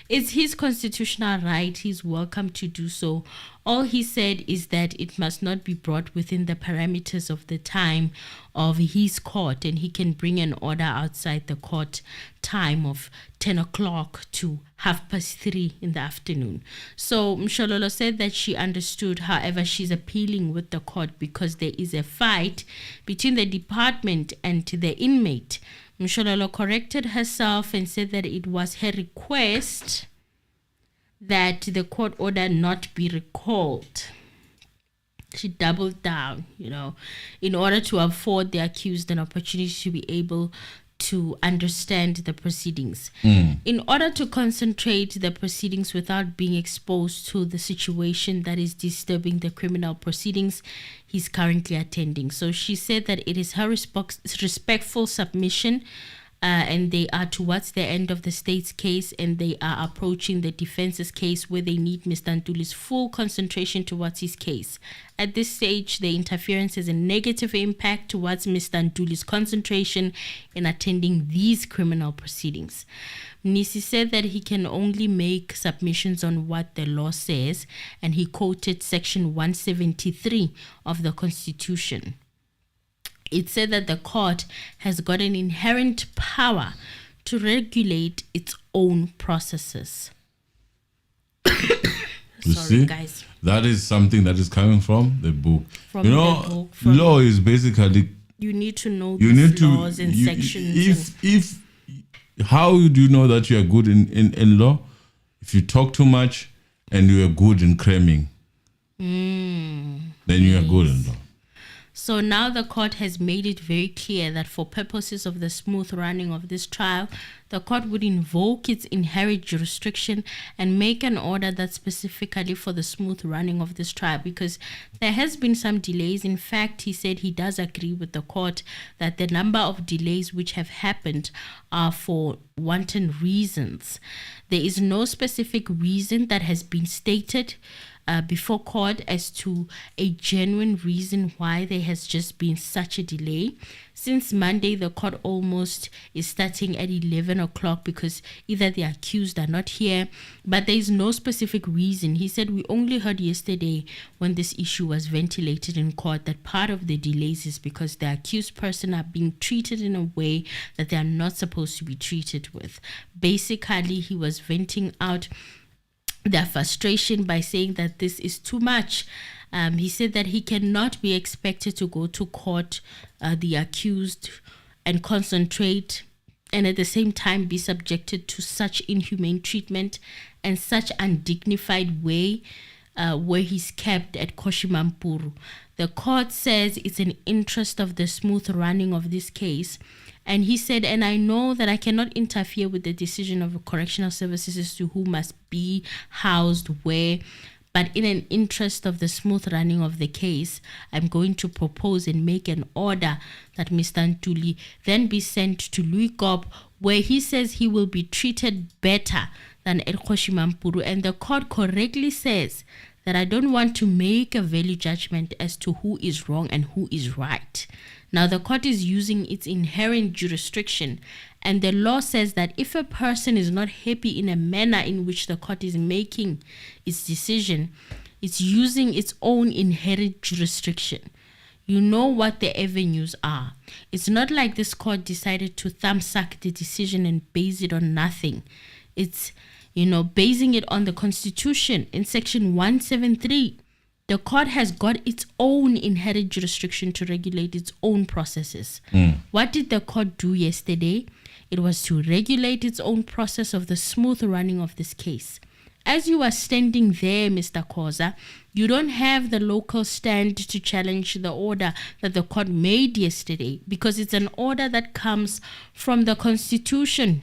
it's his constitutional right. He's welcome to do so. All he said is that it must not be brought within the parameters of the time of his court, and he can bring an order outside the court time of 10 o'clock to 3:30 in the afternoon. So Mshololo said that she understood. However, she's appealing with the court because there is a fight between the department and the inmate. Mshololo corrected herself and said that it was her request that the court order not be recalled. She doubled down, in order to afford the accused an opportunity to be able to understand the proceedings. In order to concentrate the proceedings without being exposed to the situation that is disturbing the criminal proceedings he's currently attending. So she said that it is her respectful submission, and they are towards the end of the state's case, and they are approaching the defense's case where they need Mr. Ntuli's full concentration towards his case. At this stage, the interference has a negative impact towards Mr. Ntuli's concentration in attending these criminal proceedings. Mnisi said that he can only make submissions on what the law says, and he quoted section 173 of the Constitution. It said that the court has got an inherent power to regulate its own processes. Sorry, guys. That is something that is coming from the book. From the book. Law is basically... You need to know these laws and sections. How do you know that you are good in law? If you talk too much and you are good in cramming, then you are good in law. So now the court has made it very clear that for purposes of the smooth running of this trial, the court would invoke its inherent jurisdiction and make an order that's specifically for the smooth running of this trial, because there has been some delays. In fact, he said he does agree with the court that the number of delays which have happened are for wanton reasons. There is no specific reason that has been stated before court as to a genuine reason why there has just been such a delay. Since Monday, the court almost is starting at 11 o'clock because either the accused are not here, but there is no specific reason. He said, we only heard yesterday when this issue was ventilated in court that part of the delays is because the accused person are being treated in a way that they are not supposed to be treated with. Basically, he was venting out their frustration by saying that this is too much. He said that he cannot be expected to go to court, the accused, and concentrate and at the same time be subjected to such inhumane treatment and such undignified way where he's kept at Koshimampuru. The court says it's an interest of the smooth running of this case. And he said, and I know that I cannot interfere with the decision of correctional services as to who must be housed where, but in an interest of the smooth running of the case, I'm going to propose and make an order that Mr. Ntuli then be sent to Luikop, where he says he will be treated better than at Koshimampuru. And the court correctly says that I don't want to make a value judgment as to who is wrong and who is right. Now, the court is using its inherent jurisdiction, and the law says that if a person is not happy in a manner in which the court is making its decision, it's using its own inherent jurisdiction. You know what the avenues are. It's not like this court decided to thumbsuck the decision and base it on nothing. It's, basing it on the Constitution in Section 173. The court has got its own inherent jurisdiction to regulate its own processes. What did the court do yesterday? It was to regulate its own process of the smooth running of this case. As you are standing there, Mr. KOZA, you don't have the local stand to challenge the order that the court made yesterday because it's an order that comes from the Constitution.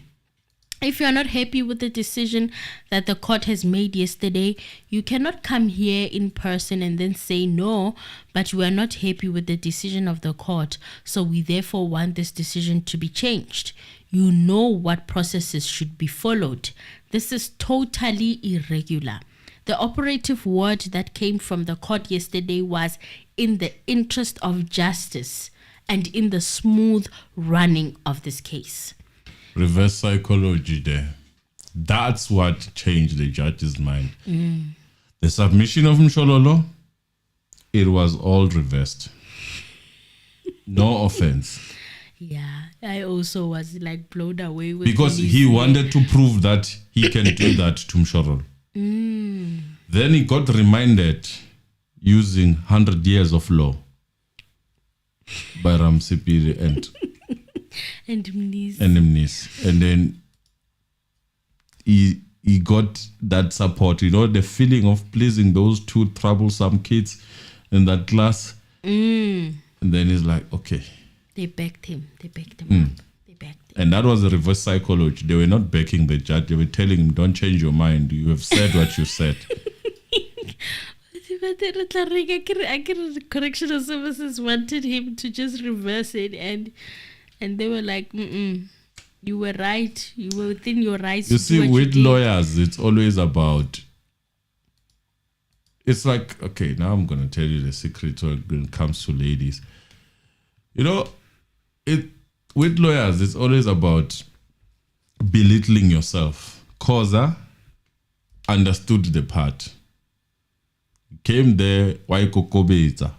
If you are not happy with the decision that the court has made yesterday, you cannot come here in person and then say no, but you are not happy with the decision of the court, so we therefore want this decision to be changed. You know what processes should be followed. This is totally irregular. The operative word that came from the court yesterday was in the interest of justice and in the smooth running of this case. Reverse psychology there. That's what changed the judge's mind. The submission of Mshololo, it was all reversed. No offense. Yeah, I also was blown away with because he wanted to prove that he can do that to Mshololo. Then he got reminded using 100 years of law by Ramsipiri and Mnis. And then he got that support, the feeling of pleasing those two troublesome kids in that class. And then he's like, okay. They backed him up. They backed him. And that was the reverse psychology. They were not backing the judge. They were telling him, don't change your mind. You have said what you said. Correctional services wanted him to just reverse it, and they were like, you were right. You were within your rights. You see, with lawyers, it's always about, it's like, okay, now I'm going to tell you the secret when it comes to ladies. With lawyers, it's always about belittling yourself. KOZA understood the part. Came there, why kokobeza?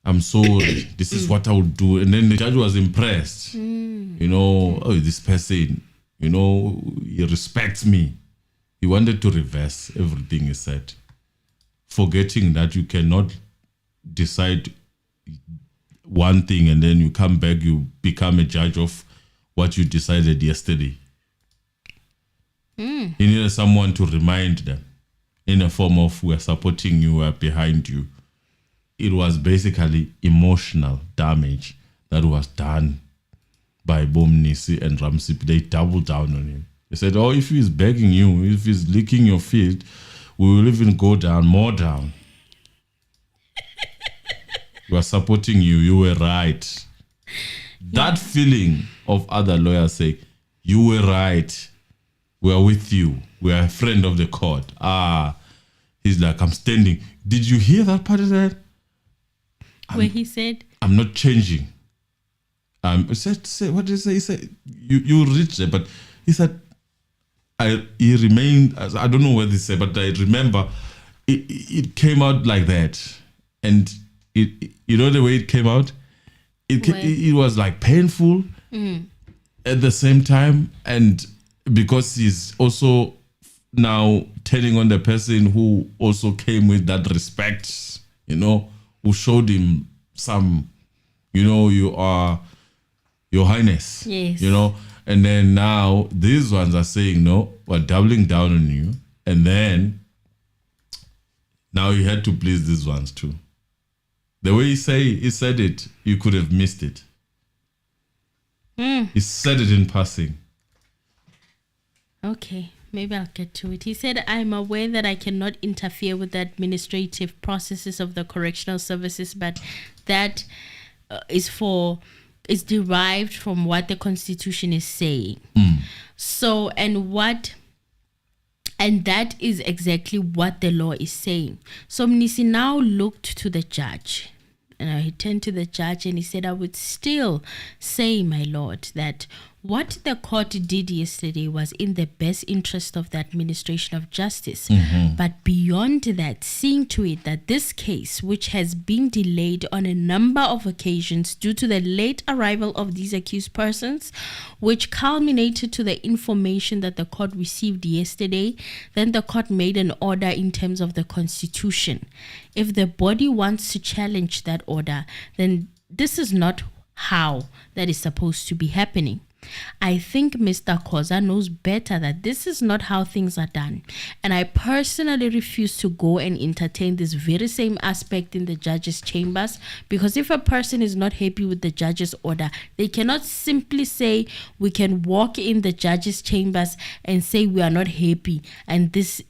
I'm sorry, this is what I would do. And then the judge was impressed. This person, he respects me. He wanted to reverse everything he said, forgetting that you cannot decide one thing and then you come back, you become a judge of what you decided yesterday. He needed someone to remind them in a form of, we're supporting you, we're behind you. It was basically emotional damage that was done by Bomnisi and Ramsip. They doubled down on him. They said, if he's begging you, if he's licking your feet, we will even go down, more down. We are supporting you. You were right. That feeling of other lawyers say, you were right. we are with you. We are a friend of the court. He's like, I'm standing. Did you hear that part of that? Where he said, I'm not changing. He said, what did he say? He said, you reached it, but he said, he remained, I don't know what he said, but I remember it came out like that. And you know the way it came out? It was like painful at the same time. And because he's also now turning on the person who also came with that respect, who showed him some, you are Your Highness. Yes. And then now these ones are saying, no, we're doubling down on you. And then now you had to please these ones too. The way he said it, you could have missed it. He said it in passing. Okay, maybe I'll get to it. He said, I'm aware that I cannot interfere with the administrative processes of the correctional services, but that is derived from what the Constitution is saying. So, and that is exactly what the law is saying. So Mnisi now looked to the judge. And he turned to the judge and he said, I would still say, my lord, that what the court did yesterday was in the best interest of the administration of justice. But beyond that, seeing to it that this case, which has been delayed on a number of occasions due to the late arrival of these accused persons, which culminated to the information that the court received yesterday, then the court made an order in terms of the Constitution. If the body wants to challenge that order, then this is not how that is supposed to be happening. I think Mr. KOZA knows better that this is not how things are done. And I personally refuse to go and entertain this very same aspect in the judge's chambers, because if a person is not happy with the judge's order, they cannot simply say we can walk in the judge's chambers and say we are not happy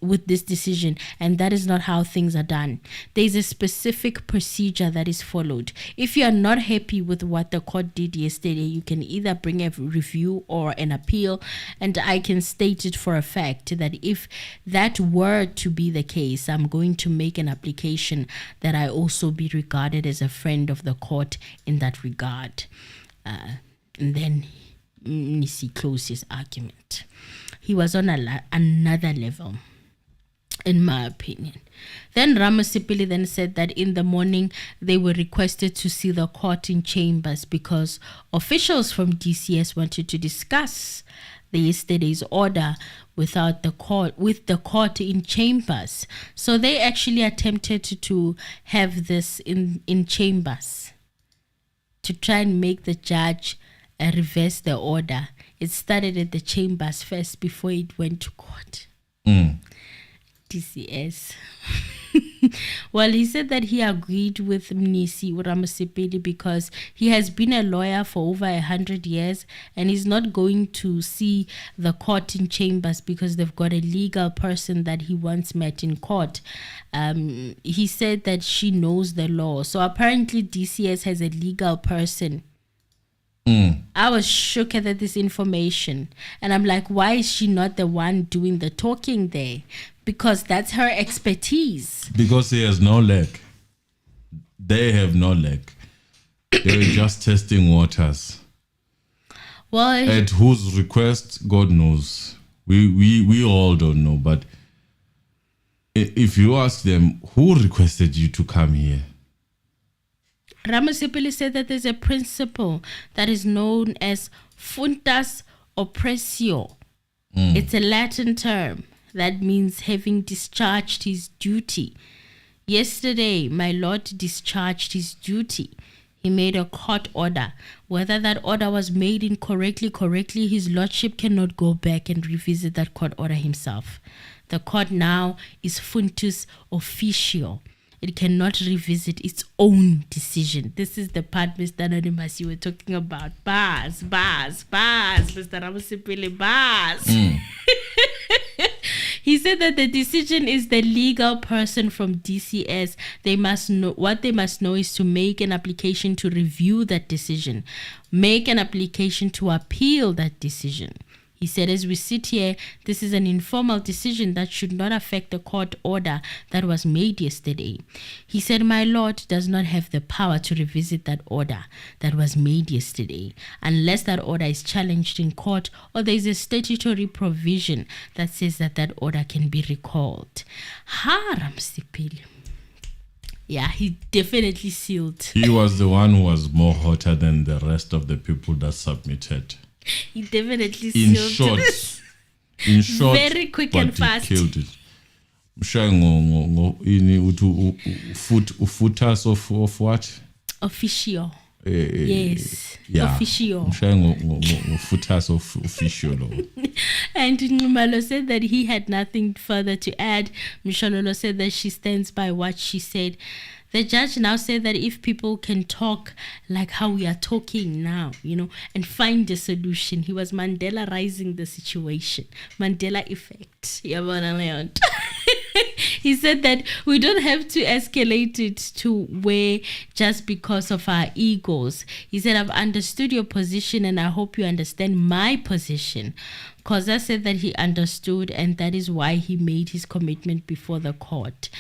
with this decision, and that is not how things are done. There is a specific procedure that is followed. If you are not happy with what the court did yesterday, you can either bring a review or an appeal, and I can state it for a fact that if that were to be the case, I'm going to make an application that I also be regarded as a friend of the court in that regard. And then Nisi closed his argument. He was on another level, in my opinion. Then Ramasipili then said that in the morning they were requested to see the court in chambers because officials from DCS wanted to discuss the yesterday's order with the court in chambers. So they actually attempted to have this in chambers to try and make the judge reverse the order. It started at the chambers first before it went to court. DCS. Well, he said that he agreed with Mnisi Ramasipili because he has been a lawyer for over 100 years and he's not going to see the court in chambers because they've got a legal person that he once met in court. He said that she knows the law. So apparently DCS has a legal person. I was shook at this information and I'm like, why is she not the one doing the talking there? Because that's her expertise. Because he has no leg. They have no leg. They're just testing waters. Well, at whose request, God knows. We all don't know. But if you ask them, who requested you to come here? Ramasipili said that there's a principle that is known as funtas oppressio. It's a Latin term that means having discharged his duty. Yesterday, my lord discharged his duty. He made a court order. Whether that order was made correctly, his lordship cannot go back and revisit that court order himself. The court now is funtus officio. It cannot revisit its own decision. This is the part, Mr. Anonymous, you were talking about. Bars, Mr. Ramasipili, bars. He said that the decision is the legal person from DCS. They must know what they must know is to make an application to review that decision, make an application to appeal that decision. He said, as we sit here, this is an informal decision that should not affect the court order that was made yesterday. He said, my lord does not have the power to revisit that order that was made yesterday, unless that order is challenged in court or there is a statutory provision that says that that order can be recalled. Ramsipili. Yeah, he definitely sealed. He was the one who was more hotter than the rest of the people that submitted. He definitely sealed. In short, very quick but and fast. He killed it. Ufutas of what? Official. Yes. Yeah. Official. Ufutas of official. And Nxumalo said that he had nothing further to add. Mshololo said that she stands by what she said. The judge now said that if people can talk like how we are talking now, and find a solution, he was Mandela-rising the situation. Mandela effect. He said that we don't have to escalate it to where just because of our egos. He said, I've understood your position and I hope you understand my position. KOZA said that he understood and that is why he made his commitment before the court.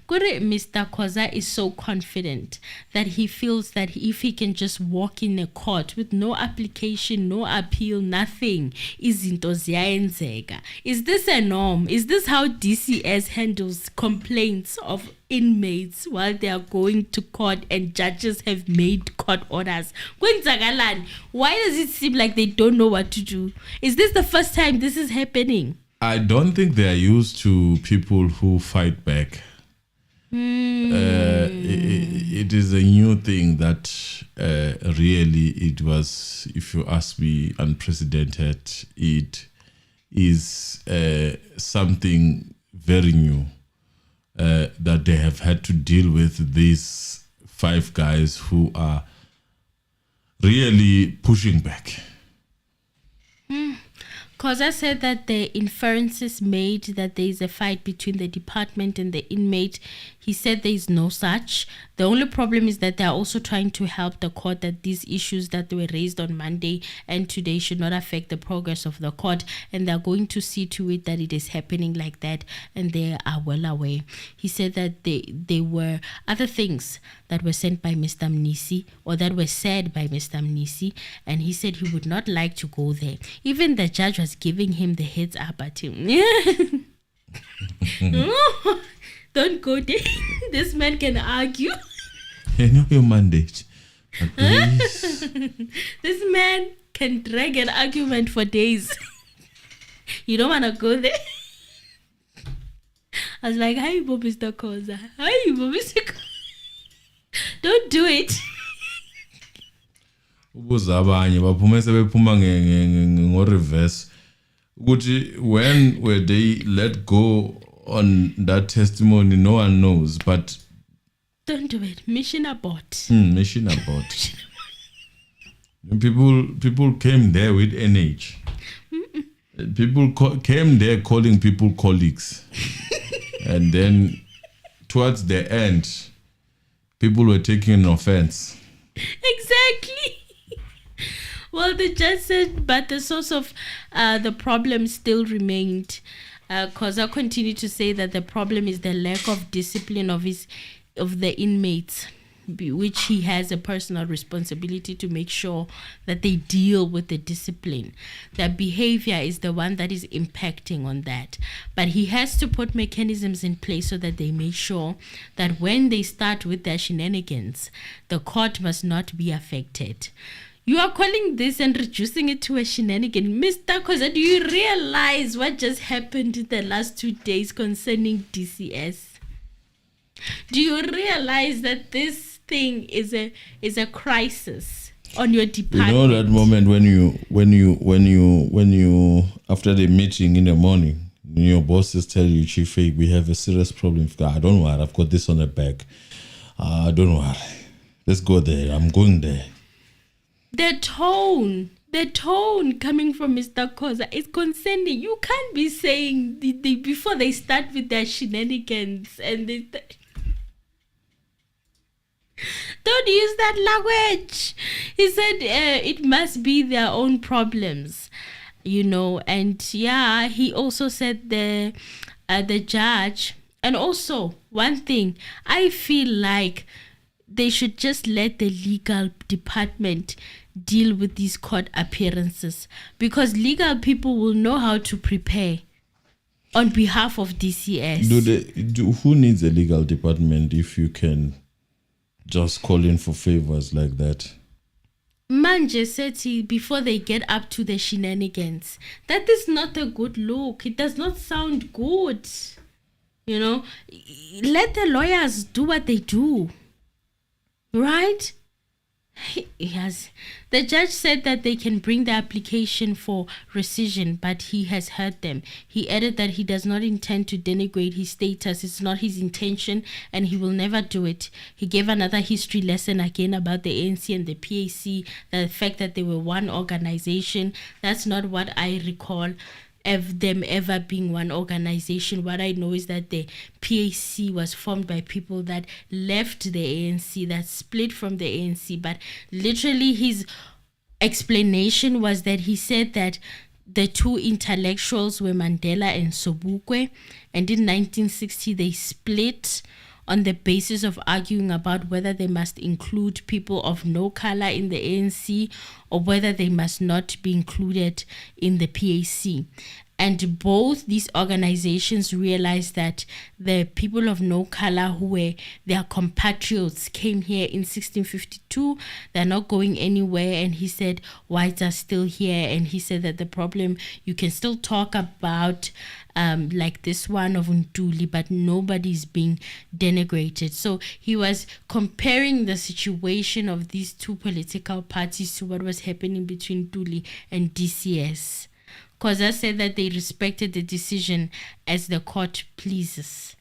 Mr. KOZA is so confident that he feels that if he can just walk in a court with no application, no appeal, nothing, izinto ziyayenzeka. Is this a norm? Is this how DCS handles complaints of inmates while they are going to court and judges have made court orders? Why does it seem like they don't know what to do? Is this the first time this is happening? I don't think they are used to people who fight back. It is a new thing that really it was, if you ask me, unprecedented. It is something very new that they have had to deal with, these 5 guys who are really pushing back. KOZA said that the inferences made that there is a fight between the department and the inmate. He said there is no such. The only problem is that they are also trying to help the court that these issues that were raised on Monday and today should not affect the progress of the court, and they are going to see to it that it is happening like that, and they are well aware. He said that there were other things that were sent by Mr. Mnisi or that were said by Mr. Mnisi, and he said he would not like to go there. Even the judge was giving him the heads up at him. Don't go there. This man can argue. You know your mandate. This man can drag an argument for days. You don't want to go there? I was like, hi, Mr. KOZA. Hi, Mr. KOZA. Don't do it. Reverse. When were they let go on that testimony? No one knows, but don't do it. Mission abort. Mission abort. People came there with NH. People came there calling people colleagues, and then towards the end, people were taking an offense. Exactly. Well, the judge said, but the source of the problem still remained. KOZA continued to say that the problem is the lack of discipline of the inmates, which he has a personal responsibility to make sure that they deal with the discipline. Their behavior is the one that is impacting on that. But he has to put mechanisms in place so that they make sure that when they start with their shenanigans, the court must not be affected. You are calling this and reducing it to a shenanigan. Mr. KOZA, do you realize what just happened in the last 2 days concerning DCS? Do you realize that this thing is a crisis on your department? You know that moment when you after the meeting in the morning, your bosses tell you, Chief, we have a serious problem. I don't worry, I've got this on the back. Don't worry. Let's go there. I'm going there. The tone coming from Mr. KOZA is concerning. You can't be saying before they start with their shenanigans and don't use that language. He said it must be their own problems. And he also said the judge. And also, one thing, I feel like they should just let the legal department deal with these court appearances, because legal people will know how to prepare on behalf of DCS. Who needs a legal department if you can just call in for favors like that? Manje said before they get up to the shenanigans, that is not a good look. It does not sound good. Let the lawyers do what they do. Right? Yes. The judge said that they can bring the application for rescission, but he has heard them. He added that he does not intend to denigrate his status. It's not his intention, and he will never do it. He gave another history lesson again about the ANC and the PAC, the fact that they were one organization. That's not what I recall of them ever being one organization. What I know is that the PAC was formed by people that left the ANC, that split from the ANC. But literally his explanation was that he said that the two intellectuals were Mandela and Sobukwe, and in 1960 they split on the basis of arguing about whether they must include people of no color in the ANC or whether they must not be included in the PAC. And both these organizations realized that the people of no color who were their compatriots came here in 1652. They're not going anywhere. And he said whites are still here. And he said that the problem, you can still talk about like this one of Ntuli, but nobody's being denigrated. So he was comparing the situation of these two political parties to what was happening between Ntuli and DCS. KOZA said that they respected the decision as the court pleases.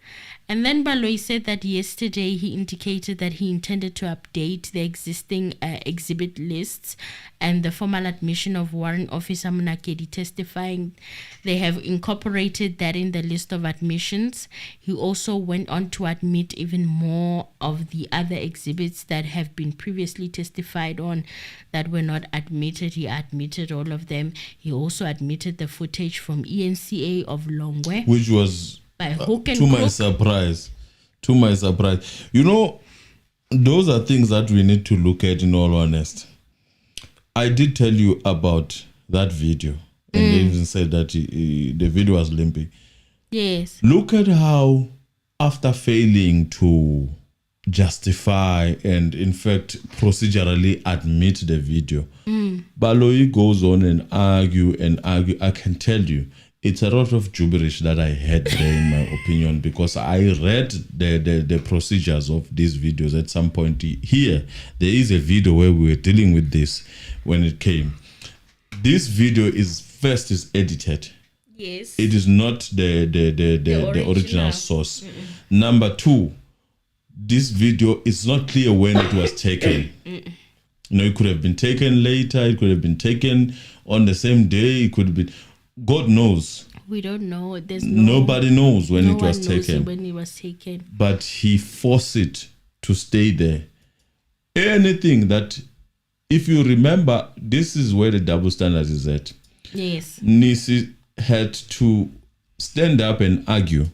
And then Baloyi said that yesterday he indicated that he intended to update the existing exhibit lists and the formal admission of Warrant Officer Munakedi testifying. They have incorporated that in the list of admissions. He also went on to admit even more of the other exhibits that have been previously testified on that were not admitted. He admitted all of them. He also admitted the footage from ENCA of Longwe, which was by hook and to my crook. surprise. Those are things that we need to look at, in all honesty. I did tell you about that video, and they even said that the video was limpy. Yes. Look at how, after failing to justify and in fact procedurally admit the video, Baloyi goes on and argue. I can tell you, it's a lot of gibberish that I had there, in my opinion, because I read the procedures of these videos at some point. Here, there is a video where we were dealing with this when it came. This video is edited. Yes. It is not the original source. Number two, this video is not clear when it was taken. It could have been taken later. It could have been taken on the same day. It could be... God knows. We don't know. Nobody knows when it was taken. When it was taken. But he forced it to stay there. Anything that, if you remember, this is where the double standard is at. Yes. Nisi had to stand up and argue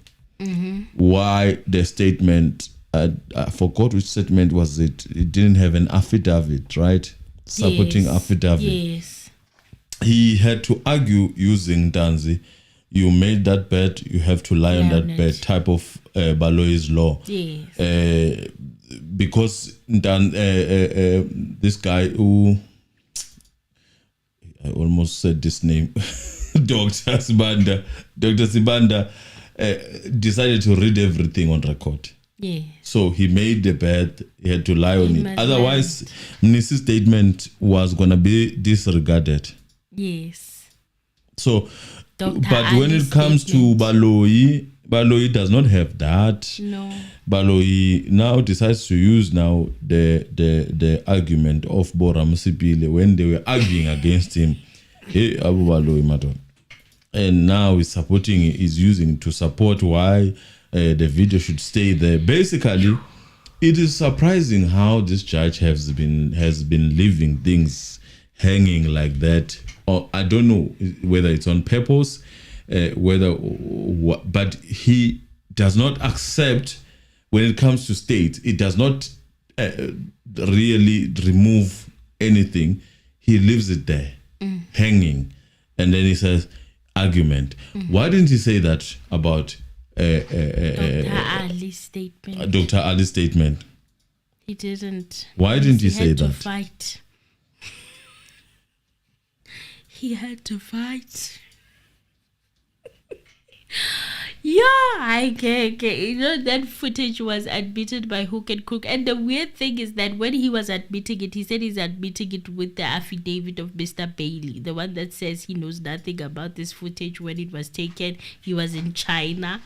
why the statement, I forgot which statement was it. It didn't have an affidavit, right? Supporting affidavit. Yes. He had to argue using Danzi. You made that bet, you have to lie on that bet, type of Baloyi's law. Yes. Because this guy who, I almost said this name, Dr. Sibanda, decided to read everything on record. Yeah. So he made the bet, he had to lie on it. Otherwise, Mnisi's statement was going to be disregarded. Yes. So, Dr. but when Ali's it comes to Baloyi does not have that. No. Baloyi now decides to use the argument of Bora Musipile when they were arguing against him. Hey, Abu Baloyi Maton. And now he's using to support why the video should stay there. Basically, it is surprising how this judge has been leaving things hanging like that or I don't know whether it's on purpose, but he does not accept when it comes to state. It does not really remove anything. He leaves it there, hanging, and then he says argument. Why didn't he say that about Dr. Ali's statement? Dr. Ali's statement? He didn't. Why didn't he say had to that? fight. He had to fight. Yeah, I get. You know, that footage was admitted by hook and crook. And the weird thing is that when he was admitting it, he said he's admitting it with the affidavit of Mr. Bailey, the one that says he knows nothing about this footage when it was taken. He was in China.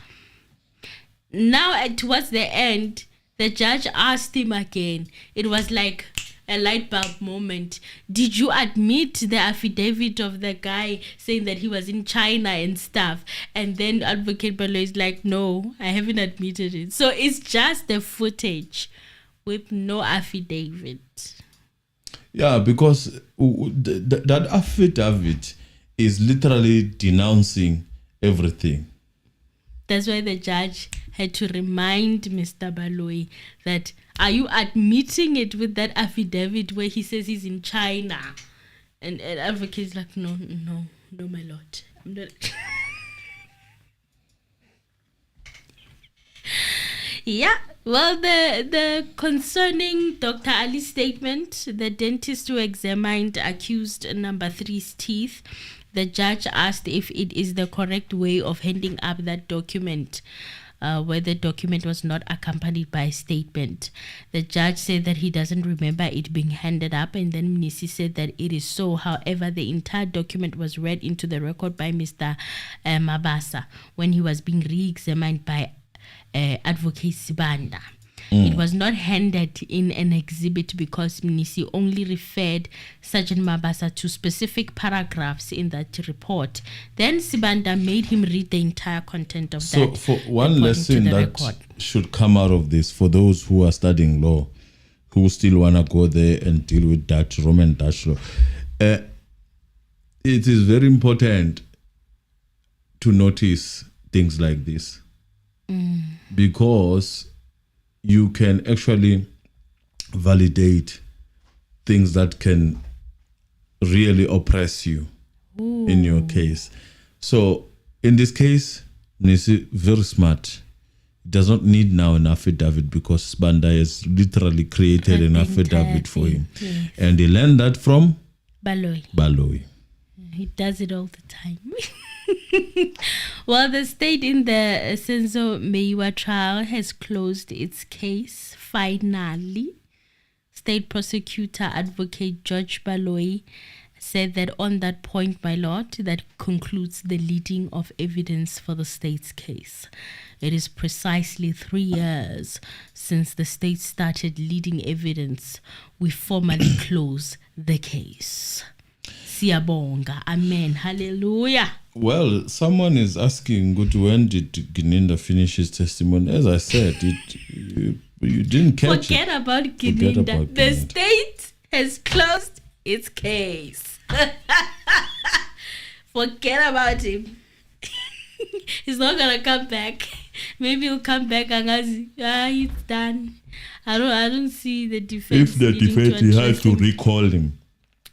Now, towards the end, the judge asked him again. It was like a light bulb moment. Did you admit the affidavit of the guy saying that he was in China and stuff? And then Advocate Balo is like, no, I haven't admitted it. So it's just the footage with no affidavit. Yeah, because that affidavit is literally denouncing everything. That's why the judge had to remind Mr. Baloyi that, are you admitting it with that affidavit where he says he's in China? And advocate is like, no, my lord. I'm not. Yeah, well, the concerning Dr. Ali's statement, the dentist who examined accused number 3's teeth, the judge asked if it is the correct way of handing up that document, where the document was not accompanied by a statement. The judge said that he doesn't remember it being handed up, and then Mnisi said that it is so. However, the entire document was read into the record by Mr. Mabasa when he was being re-examined by Advocate Sibanda. It was not handed in an exhibit because Mnisi only referred Sergeant Mabasa to specific paragraphs in that report. Then Sibanda made him read the entire content of that. So for one lesson that record should come out of this, for those who are studying law, who still want to go there and deal with Roman Dutch law, it is very important to notice things like this. Because you can actually validate things that can really oppress you in your case. So in this case, Nisi, very smart. Does not need now an affidavit because Banda has literally created an affidavit for him. Yes. And he learned that from Baloyi. He does it all the time. Well, the state in the Senzo Meyiwa trial has closed its case finally. State prosecutor advocate Judge Baloyi said that on that point, my lord, that concludes the leading of evidence for the state's case. It is precisely 3 years since the state started leading evidence. We formally close the case. Siyabonga. Amen. Hallelujah. Well, someone is asking, good, when did Gininda finish his testimony? As I said, you didn't catch Forget it. about Gininda. The state has closed its case. Forget about him. He's not gonna come back. Maybe he'll come back and it's done. I don't see the defense. If the defense, he has to recall him.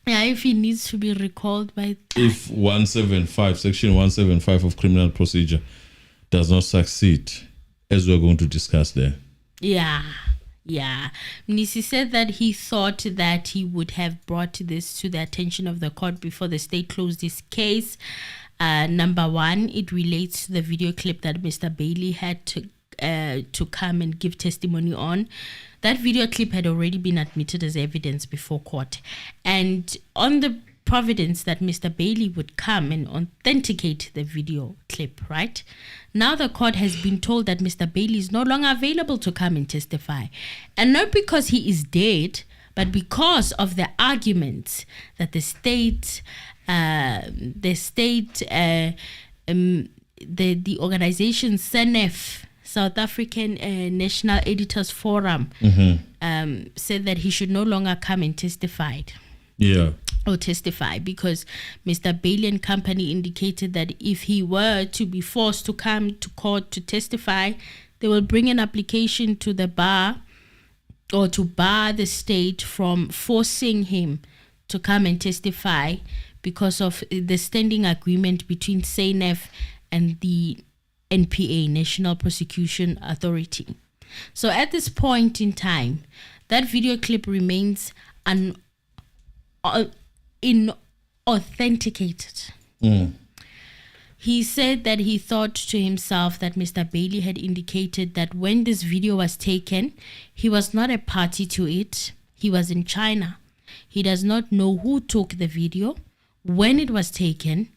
Yeah, if he needs to be recalled by... If section 175 of criminal procedure does not succeed, as we're going to discuss there. Yeah. Mnisi said that he thought that he would have brought this to the attention of the court before the state closed this case. Number one, it relates to the video clip that Mr. Bailey had to come and give testimony on. That video clip had already been admitted as evidence before court. And on the providence that Mr. Bailey would come and authenticate the video clip, right? Now the court has been told that Mr. Bailey is no longer available to come and testify. And not because he is dead, but because of the arguments that the organization SENEF, South African National Editors Forum, said that he should no longer come and testify. Yeah. or testify, because Mr. Bailey and company indicated that if he were to be forced to come to court to testify, they will bring an application to the bar or to bar the state from forcing him to come and testify because of the standing agreement between SANEF and the NPA, National Prosecution Authority. So at this point in time, that video clip remains unauthenticated. He said that he thought to himself that Mr. Bailey had indicated that when this video was taken, he was not a party to it. He was in China. He does not know who took the video, when it was taken,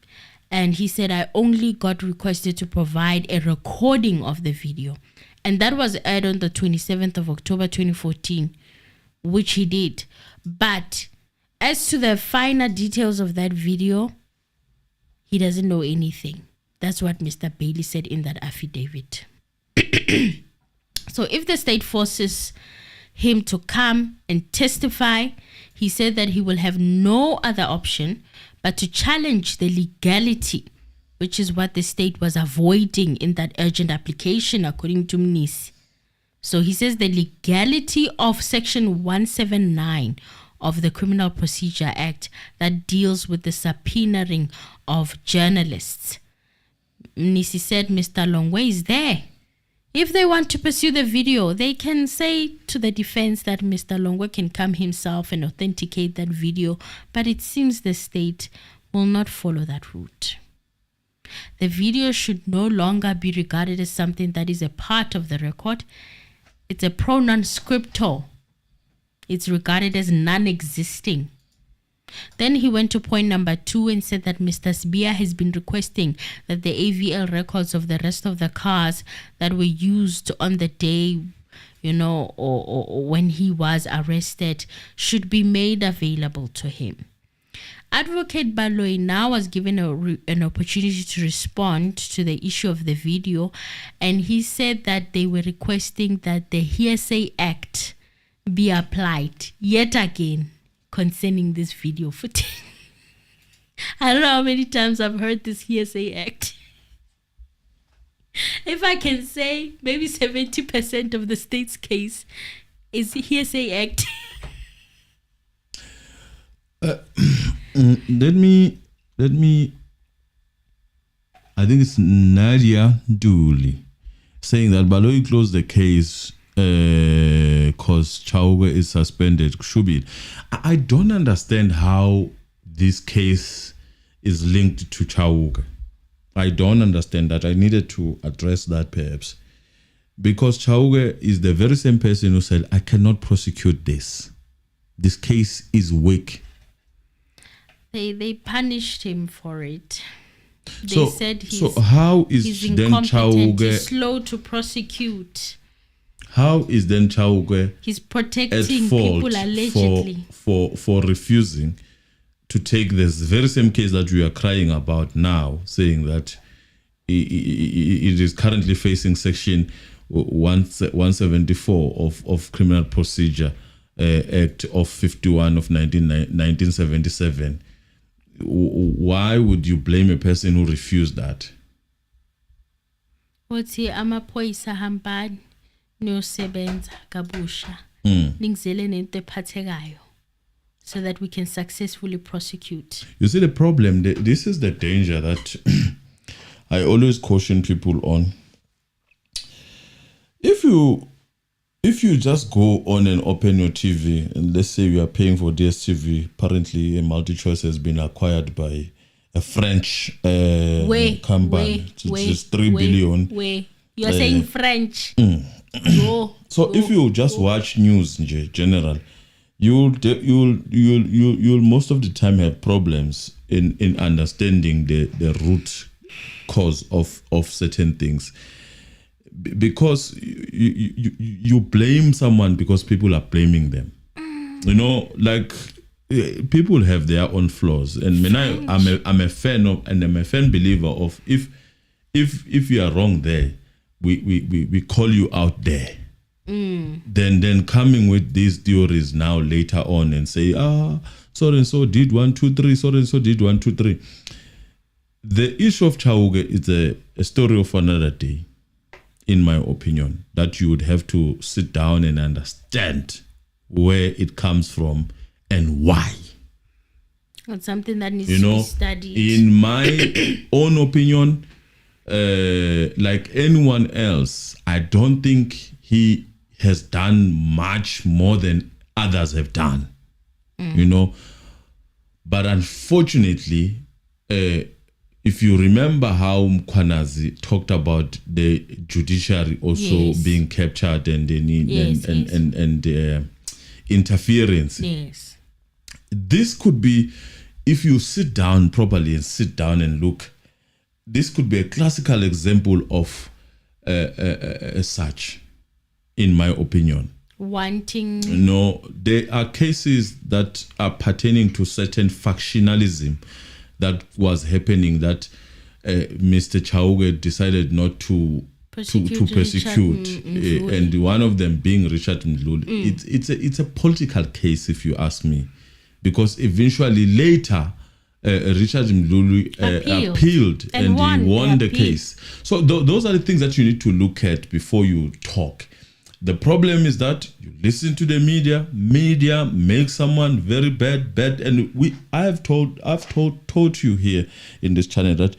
and he said, I only got requested to provide a recording of the video. And that was aired on the 27th of October 2014, which he did. But as to the finer details of that video, he doesn't know anything. That's what Mr. Bailey said in that affidavit. So if the state forces him to come and testify, he said that he will have no other option but to challenge the legality, which is what the state was avoiding in that urgent application, according to Mnisi. So he says the legality of Section 179 of the Criminal Procedure Act that deals with the subpoenaing of journalists. Mnisi said Mr. Longwe is there. If they want to pursue the video, they can say to the defense that Mr. Longwe can come himself and authenticate that video, but it seems the state will not follow that route. The video should no longer be regarded as something that is a part of the record. It's a pro non scripto. It's regarded as non-existing. Then he went to point number 2 and said that Mr. Sbia has been requesting that the AVL records of the rest of the cars that were used on the day, or when he was arrested, should be made available to him. Advocate Baloyi now was given an opportunity to respond to the issue of the video, and he said that they were requesting that the Hearsay Act be applied yet again concerning this video footage. I don't know how many times I've heard this Hearsay Act. If I can say, maybe 70% of the state's case is Hearsay Act. Let me. I think it's Nadia Dooley saying that Baloyi closed the case because Chauke is suspended. Shubi, I don't understand how this case is linked to Chauke. I don't understand that. I needed to address that perhaps. Because Chauke is the very same person who said, I cannot prosecute this. This case is weak. They punished him for it. They said he's then Chauke, he's slow to prosecute. How is then Chauke he's protecting people allegedly for refusing to take this very same case that we are crying about now, saying that it is currently facing Section 174 of Criminal Procedure Act of 51 of 1977. Why would you blame a person who refused that? Uthi amaphoyisa hambani niyosebenza kabusha ningizele nento ephathekayo so that we can successfully prosecute. You see the problem, this is the danger that I always caution people on. If you just go on and open your TV, and let's say you are paying for DSTV, apparently a multi-choice has been acquired by a French company. It's 3 billion. You're saying French. So if you just watch news in general, you'll most of the time have problems in understanding the root cause of certain things. Because you blame someone because people are blaming them. Like people have their own flaws, and I'm a fan of, and I'm a fan believer of if you are wrong there, we call you out there. Then coming with these theories now later on and say so and so did 1, 2, 3, so and so did 1, 2, 3. The issue of Chauke is a story of another day, in my opinion, that you would have to sit down and understand where it comes from and why. It's something that needs to be studied. In my own opinion, like anyone else, I don't think he has done much more than others have done. But unfortunately, if you remember how Mkwanazi talked about the judiciary also being captured and the need and interference. Yes. This could be, if you sit down properly and sit down and look, this could be a classical example of such, in my opinion. Wanting. There are cases that are pertaining to certain factionalism that was happening that Mr. Chauke decided not to persecute, and one of them being Richard Mdluli. It's a political case, if you ask me, because eventually later Richard Mdluli appealed and he won the case. So those are the things that you need to look at before you talk. The problem is that you listen to the media makes someone very bad, and I've told you here in this channel that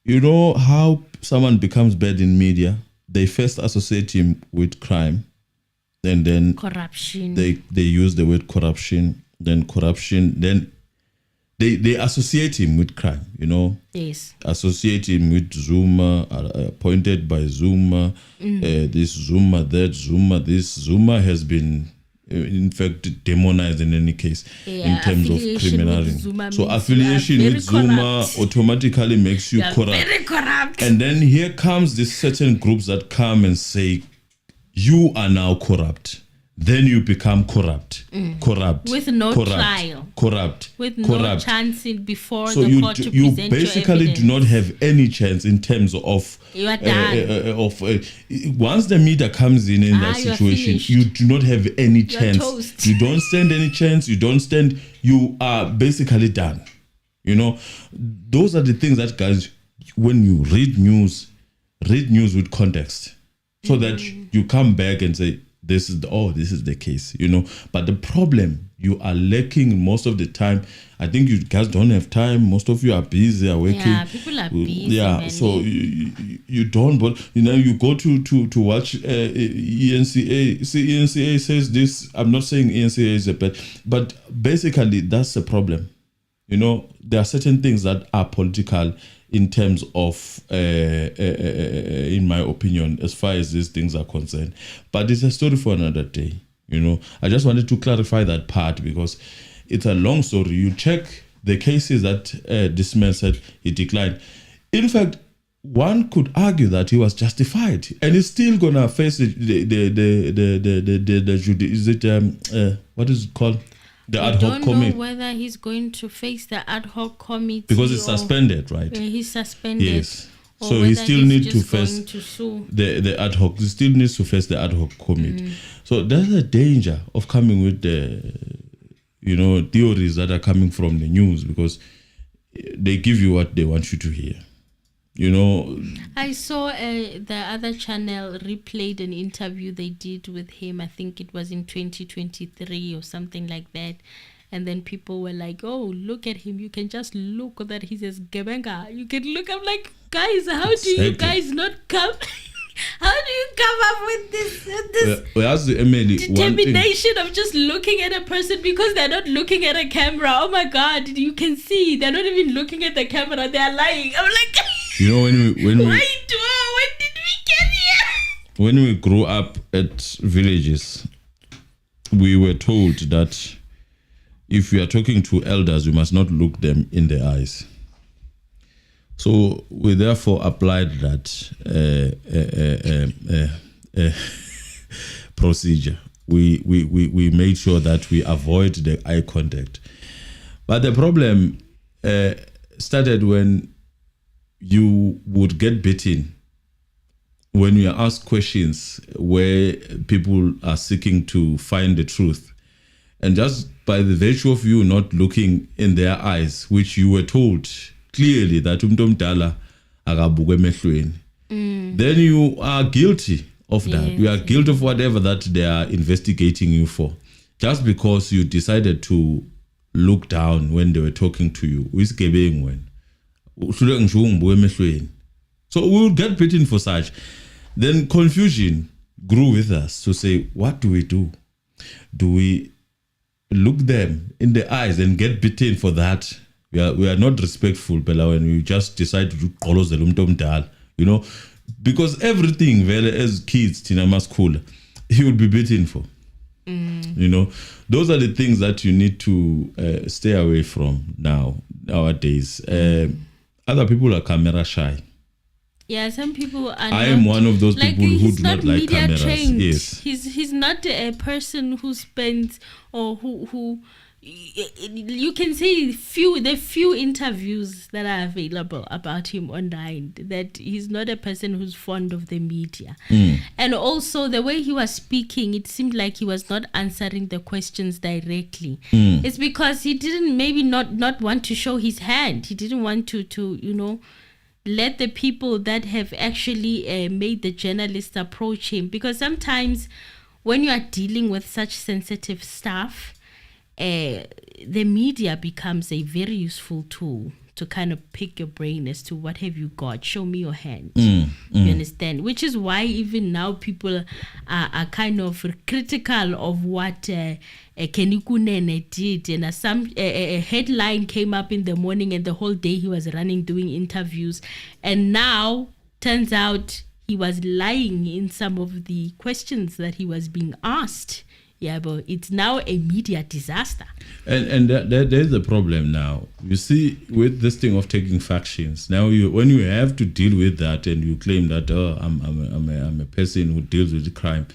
how someone becomes bad in media. They first associate him with crime, and then corruption. They use the word corruption, then they associate him with crime, Yes. Associate him with Zuma, appointed by Zuma, this Zuma, that Zuma, this Zuma has been, in fact, demonized in any case in terms of criminality. So affiliation with Zuma automatically makes you corrupt. Very corrupt. And then here comes these certain groups that come and say, you are now corrupt. Then you become corrupt. With no trial. With no chance before so the court to present you basically your evidence. do not have any chance in terms of you are done. Once the media comes in that situation, you do not have any chance. Toast. You don't stand any chance. You are basically done. Those are the things that, guys, when you read news with context, so that you come back and say, this is the case, But the problem, you are lacking most of the time. I think you guys don't have time. Most of you are busy, are working. Yeah, people are busy. Yeah, so you don't. But you go to watch ENCA. See, ENCA says this. I'm not saying ENCA is a bad, but basically that's the problem. There are certain things that are political in terms of, in my opinion, as far as these things are concerned. But it's a story for another day. I just wanted to clarify that part because it's a long story. You check the cases that this man said he declined. In fact, one could argue that he was justified, and he's still gonna face what is it called? The ad hoc committee. I don't know whether he's going to face the ad hoc committee because it's suspended, right? He's suspended. Yes. So he still needs to face to the ad hoc. He still needs to face the ad hoc committee. So there's a danger of coming with the, theories that are coming from the news because they give you what they want you to hear. I saw the other channel replayed an interview they did with him. I think it was in 2023 or something like that. And then people were like, oh, look at him. You can just look that he's a Gebenga. You can look. I'm like, guys, how do you guys not come? How do you come up with this determination of just looking at a person because they're not looking at a camera? Oh my God, you can see. They're not even looking at the camera. They're lying. I'm like... when did we get here? When we grew up at villages, we were told that if we are talking to elders, we must not look them in the eyes. So we therefore applied that procedure. We made sure that we avoid the eye contact. But the problem started when you would get beaten when you ask questions where people are seeking to find the truth, And just by the virtue of you not looking in their eyes, which you were told clearly that umtomdala akabuke emehlweni, then you are guilty of that. You are guilty of whatever that they are investigating you for. Just because you decided to look down when they were talking to you. So we will get beaten for such. Then confusion grew with us to say, what do we do? Do we look them in the eyes and get beaten for that? We are not respectful, Bella, when we just decide to do kolos the you know, because everything, as kids, Tina school, he will be beaten for. You know, those are the things that you need to stay away from nowadays. Other people are camera shy. Yeah, some people are. I am one of those people who do not like cameras. Trained. Yes, he's not a person who spends or who you can say the few interviews that are available about him online, that he's not a person who's fond of the media. And also the way he was speaking, it seemed like he was not answering the questions directly. It's because he didn't maybe not want to show his hand. He didn't want to you know, let the people that have actually made the journalists approach him, because sometimes when you are dealing with such sensitive stuff, the media becomes a very useful tool to kind of pick your brain as to what have you got, show me your hand. You understand? Which is why even now people are kind of critical of what Kenikunene did. And a headline came up in the morning and the whole day he was running doing interviews, and now turns out he was lying in some of the questions that he was being asked. Yeah, but it's now a media disaster. And there's a problem now. You see, with this thing of taking factions, now when you have to deal with that and you claim that, I'm a person who deals with the crime.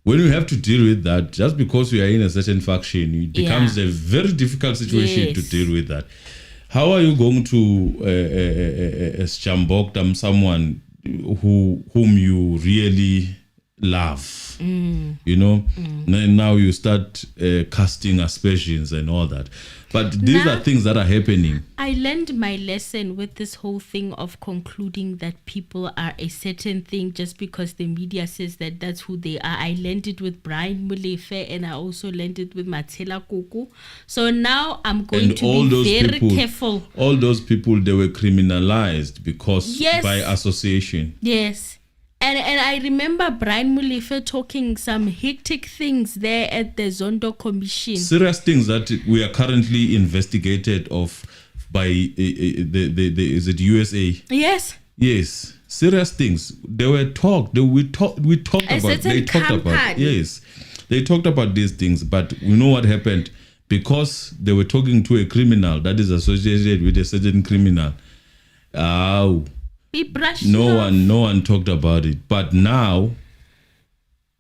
When you have to deal with that, just because you are in a certain faction, it becomes a very difficult situation to deal with that. How are you going to Sjambok someone whom you really love? You know, now you start casting aspersions and all that. But these are things that are happening. I learned my lesson with this whole thing of concluding that people are a certain thing just because the media says that that's who they are. I learned it with Brian Molefe, and I also learned it with Matsela Kuku. So now I'm going to be very careful. All those people, they were criminalized because by association. Yes. And I remember Brian Molefe talking some hectic things there at the Zondo Commission. Serious things that we are currently investigated of by is it USA? Yes. Yes. Serious things. They were talked. We talked about. They talked about. Yes. They talked about these things, but we know what happened because they were talking to a criminal that is associated with a certain criminal. No one talked about it. But now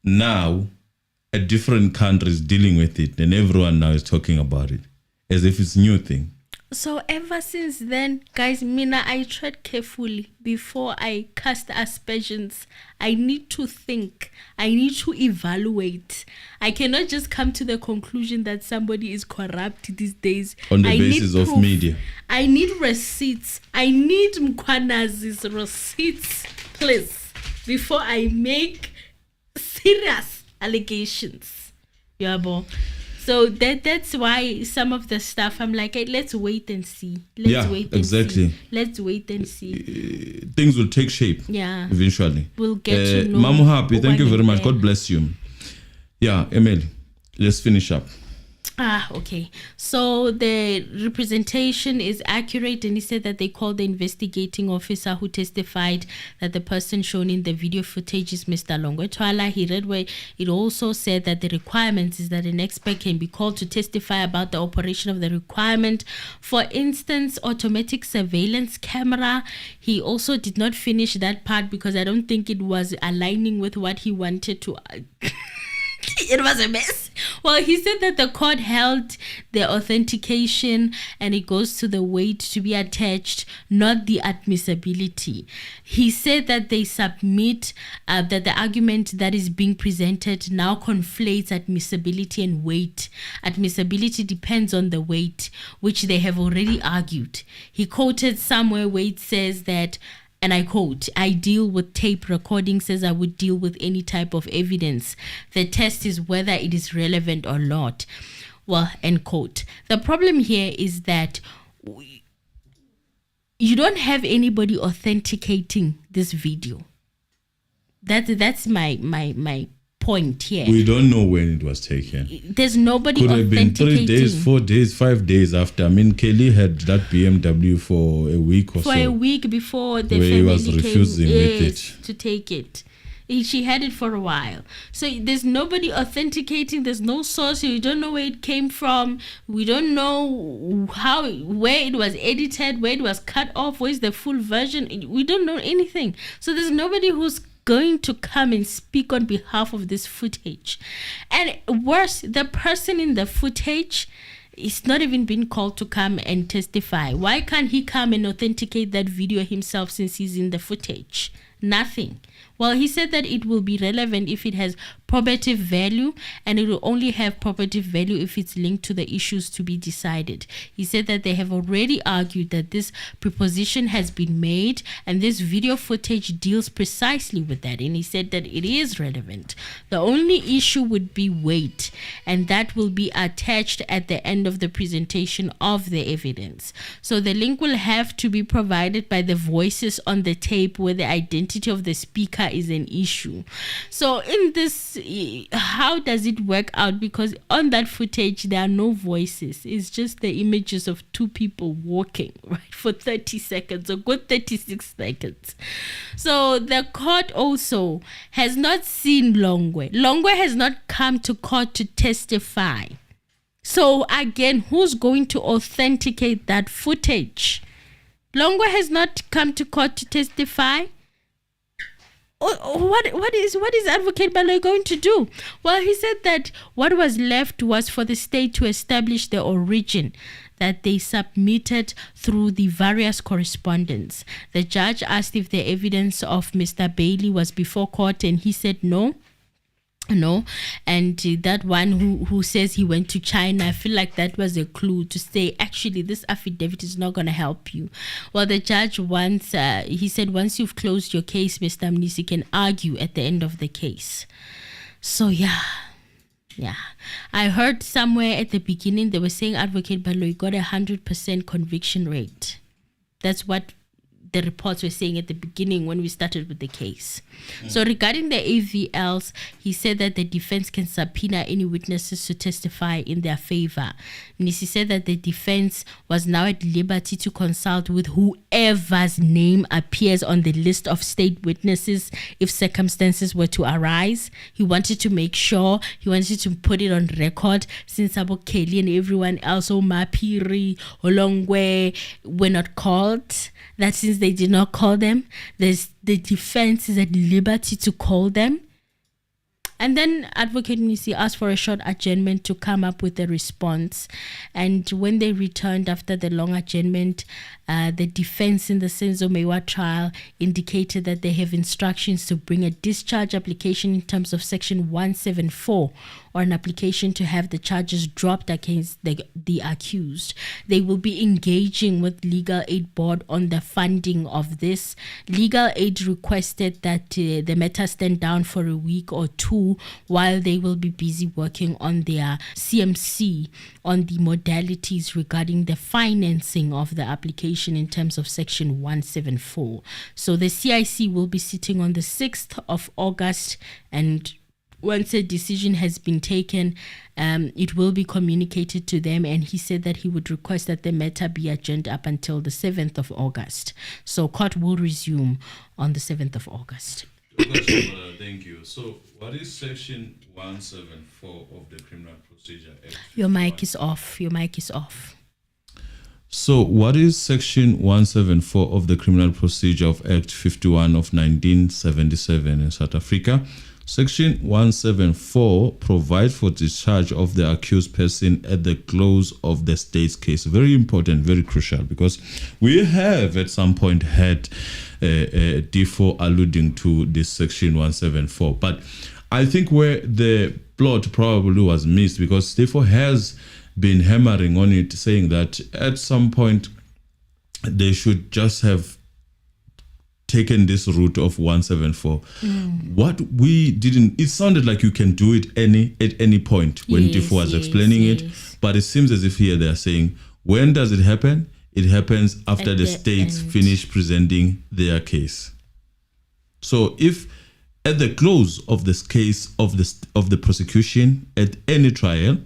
a different country is dealing with it, and everyone now is talking about it as if it's a new thing. So ever since then, guys, I tread carefully before I cast aspersions. I need to think. I need to evaluate. I cannot just come to the conclusion that somebody is corrupt these days. On the basis of media. I need receipts. I need Mkwanazi's receipts, please, before I make serious allegations. Yeah, so that's why some of the stuff I'm like, hey, let's wait and see. Let's wait and see. Things will take shape. Yeah. Eventually. We'll get to know. Mamu Happy, thank you very much. God bless you. Yeah, Emil, let's finish up. Okay. So the representation is accurate, and he said that they called the investigating officer who testified that the person shown in the video footage is Mr. Longwetwala. He read where it also said that the requirements is that an expert can be called to testify about the operation of the requirement. For instance, automatic surveillance camera. He also did not finish that part because I don't think it was aligning with what he wanted to. It was a mess. Well, he said that the court held the authentication and it goes to the weight to be attached, not the admissibility. He said that they submit that the argument that is being presented now conflates admissibility and weight. Admissibility depends on the weight, which they have already argued. He quoted somewhere where it says that, and I quote, "I deal with tape recordings as I would deal with any type of evidence. The test is whether it is relevant or not." Well, end quote. The problem here is that you don't have anybody authenticating this video. That's my point here. We don't know when it was taken. There's nobody Could have been 3 days, 4 days, 5 days after. I mean, Kelly had that BMW for a week or so. For a week before the where he was family refusing came with it. to take it. She had it for a while. So there's nobody authenticating. There's no source. We don't know where it came from. We don't know where it was edited, where it was cut off, where's the full version. We don't know anything. So there's nobody who's going to come and speak on behalf of this footage. And worse, the person in the footage is not even been called to come and testify. Why can't he come and authenticate that video himself since he's in the footage? Nothing. Well, he said that it will be relevant if it has probative value, and it will only have probative value if it's linked to the issues to be decided. He said that they have already argued that this proposition has been made, and this video footage deals precisely with that, and he said that it is relevant. The only issue would be weight, and that will be attached at the end of the presentation of the evidence. So the link will have to be provided by the voices on the tape where the identity of the speaker is an issue. So in this, how does it work out? Because on that footage there are no voices. It's just the images of two people walking, right, for 30 seconds, a good 36 seconds. So the court also has not seen Longwe. Longwe has not come to court to testify. So again, who's going to authenticate that footage? Longwe has not come to court to testify. What is Advocate Baloyi going to do? Well, he said that what was left was for the state to establish the origin that they submitted through the various correspondence. The judge asked if the evidence of Mr. Bailey was before court, and he said no. And that one who says he went to China, I feel like that was a clue to say, actually, this affidavit is not going to help you. Well, the judge he said, once you've closed your case, Mr. Mnisi, you can argue at the end of the case. So, yeah. I heard somewhere at the beginning, they were saying Advocate Baloyi got 100% conviction rate. That's what the reports were saying at the beginning when we started with the case. So regarding the AVLs, he said that the defense can subpoena any witnesses to testify in their favor. Nisi said that the defense was now at liberty to consult with whoever's name appears on the list of state witnesses if circumstances were to arise. He wanted to make sure, he wanted to put it on record, since Abu Kelly and everyone else, Mapiri, Olongwe, were not called, that since they did not call them, the defense is at liberty to call them. And then Advocate Nisi asked for a short adjournment to come up with a response. And when they returned after the long adjournment, the defense in the Senzo Meyiwa trial indicated that they have instructions to bring a discharge application in terms of Section 174, or an application to have the charges dropped against the accused. They will be engaging with Legal Aid Board on the funding of this. Legal Aid requested that the matter stand down for a week or two while they will be busy working on their CMC on the modalities regarding the financing of the application in terms of Section 174. So the CIC will be sitting on the 6th of August, and once a decision has been taken, it will be communicated to them, and he said that he would request that the matter be adjourned up until the 7th of August. So court will resume on the 7th of August. Thank you. So what is Section 174 of the Criminal Procedure Act? Your mic is off. So what is Section 174 of the Criminal Procedure of Act 51 of 1977 in South Africa? Section 174 provides for discharge of the accused person at the close of the state's case. Very important, very crucial, because we have at some point had D4 alluding to this section 174. But I think where the plot probably was missed, because D4 has been hammering on it, saying that at some point they should just have taken this route of 174. What we didn't, it sounded like you can do it at any point when Tifo was explaining it, but it seems as if here they are saying, when does it happen? It happens after the states finish presenting their case. So if at the close of this case of the prosecution at any trial,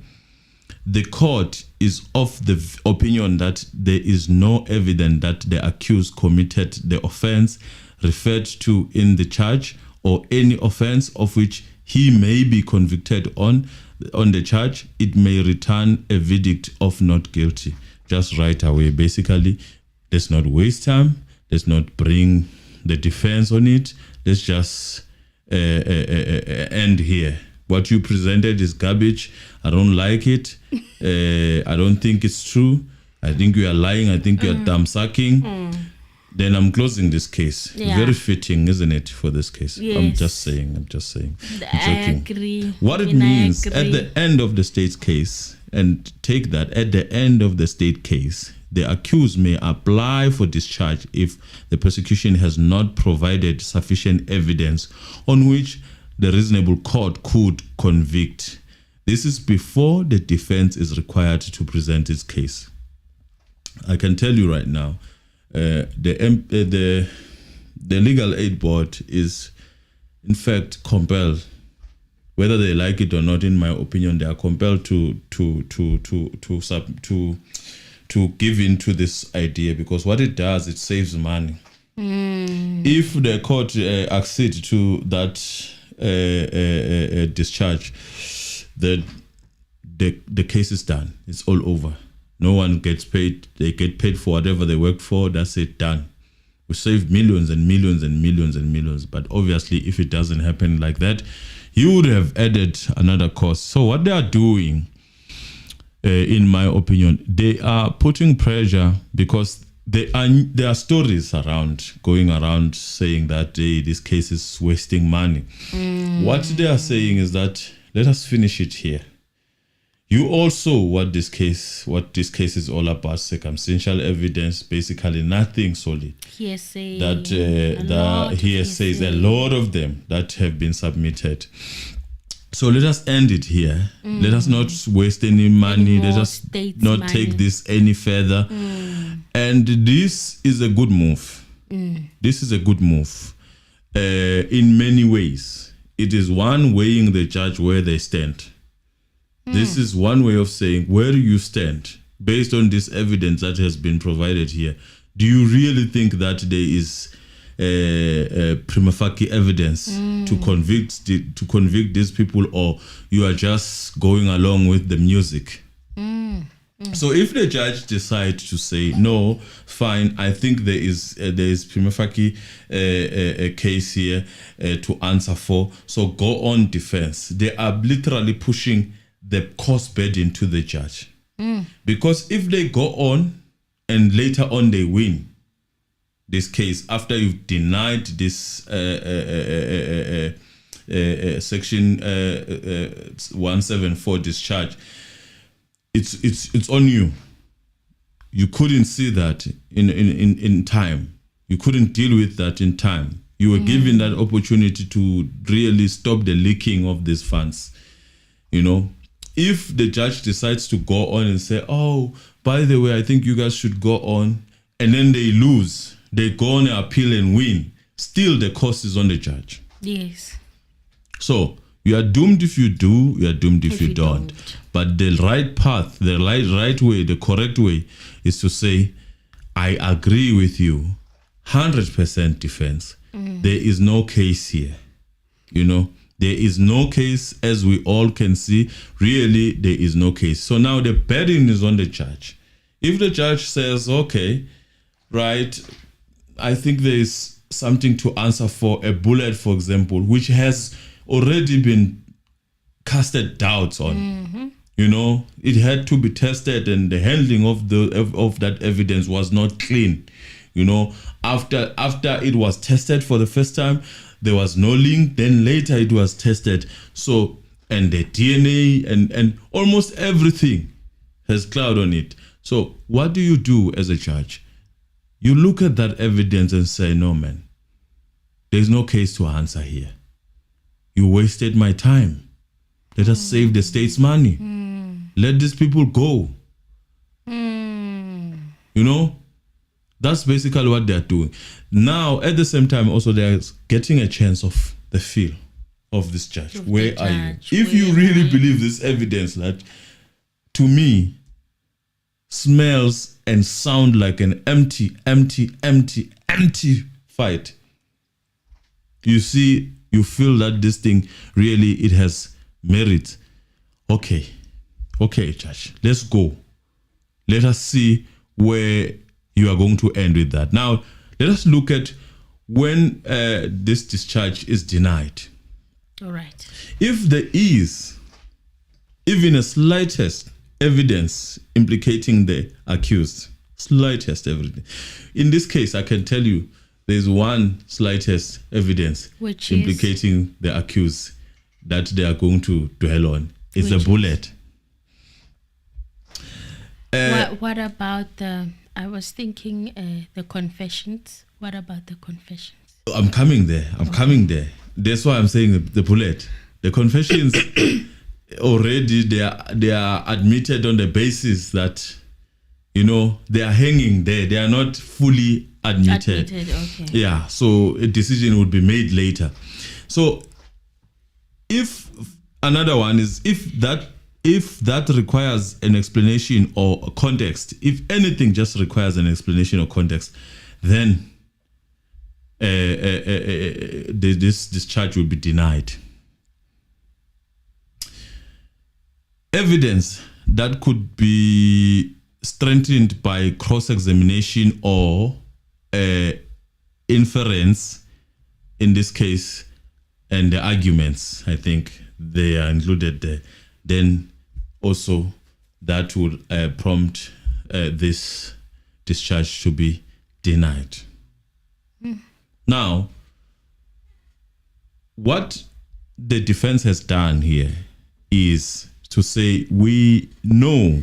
the court is of the opinion that there is no evidence that the accused committed the offense referred to in the charge, or any offense of which he may be convicted on the charge, it may return a verdict of not guilty just right away. Basically, let's not waste time. Let's not bring the defense on it. Let's just end here. What you presented is garbage. I don't like it. I don't think it's true. I think you are lying. I think you are dumb sucking. Then I'm closing this case. Yeah. Very fitting, isn't it, for this case? Yes. I'm just saying. I agree. What it means at the end of the state's case, and take that, at the end of the state case, the accused may apply for discharge if the prosecution has not provided sufficient evidence on which the reasonable court could convict. This is before the defense is required to present its case. I can tell you right now, the legal aid board is in fact compelled, whether they like it or not. In my opinion, they are compelled to give in to this idea, because what it does, it saves money. If the court accedes to that discharge, the case is done. It's all over. No one gets paid. They get paid for whatever they worked for. That's it, done. We saved millions and millions and millions and millions. But obviously, if it doesn't happen like that, you would have added another cost. So what they are doing, in my opinion, they are putting pressure, because there are stories going around saying that this case is wasting money. What they are saying is that, let us finish it here. You also what this case is all about: circumstantial evidence, basically nothing solid. Hearsay. Hearsays, a lot of them that have been submitted. So let us end it here. Let us not waste any money. Let us not take this any further. And this is a good move. This is a good move in many ways. It is one weighing the judge where they stand. This is one way of saying, where do you stand based on this evidence that has been provided here? Do you really think that there is prima facie evidence to convict these people, or you are just going along with the music? So if the judge decides to say, no, fine, I think there is prima facie a case here to answer for, so go on defense, they are literally pushing the cost burden to the judge. Because if they go on and later on they win this case, after you've denied this section 174 discharge, it's on you. You couldn't see that in time. You couldn't deal with that in time. You were given that opportunity to really stop the leaking of these funds. You know, if the judge decides to go on and say, oh, by the way, I think you guys should go on, and then they lose, they go on and appeal and win, still the cost is on the judge. Yes. So you are doomed if you do, you are doomed if you don't. But the right path, the right way, the correct way is to say, I agree with you, 100% defense. There is no case here. You know, there is no case, as we all can see. Really, there is no case. So now the burden is on the judge. If the judge says, okay, right, I think there is something to answer for, a bullet, for example, which has already been casted doubts on. You know, it had to be tested, and the handling of that evidence was not clean. You know, after it was tested for the first time, there was no link. Then later it was tested. So, and the DNA and almost everything has cloud on it. So what do you do as a judge? You look at that evidence and say, no, man, there's no case to answer here. You wasted my time. Let us save the state's money. Let these people go. You know, that's basically what they're doing. Now, at the same time, also they're getting a chance of the feel of this judge. Where are you? If you really believe this evidence that, to me, smells and sound like an empty fight. You see, you feel that this thing really, it has merit. Okay, judge, let's go. Let us see where you are going to end with that. Now, let us look at when this discharge is denied. All right. If there is even a slightest evidence implicating the accused, slightest evidence. In this case, I can tell you there's one slightest evidence which implicating the accused that they are going to dwell on. It's a bullet. What about I was thinking the confessions. What about the confessions? I'm coming there. That's why I'm saying the bullet. The confessions already they are admitted on the basis that, you know, they are hanging there. They are not fully admitted. Okay. Yeah, so a decision would be made later. So if another one is if that requires an explanation or a context, if anything just requires an explanation or context, then this discharge will be denied. Evidence that could be strengthened by cross-examination or inference, in this case, and the arguments, I think they are included there. Then also that would prompt this discharge to be denied. Now, what the defense has done here is to say we know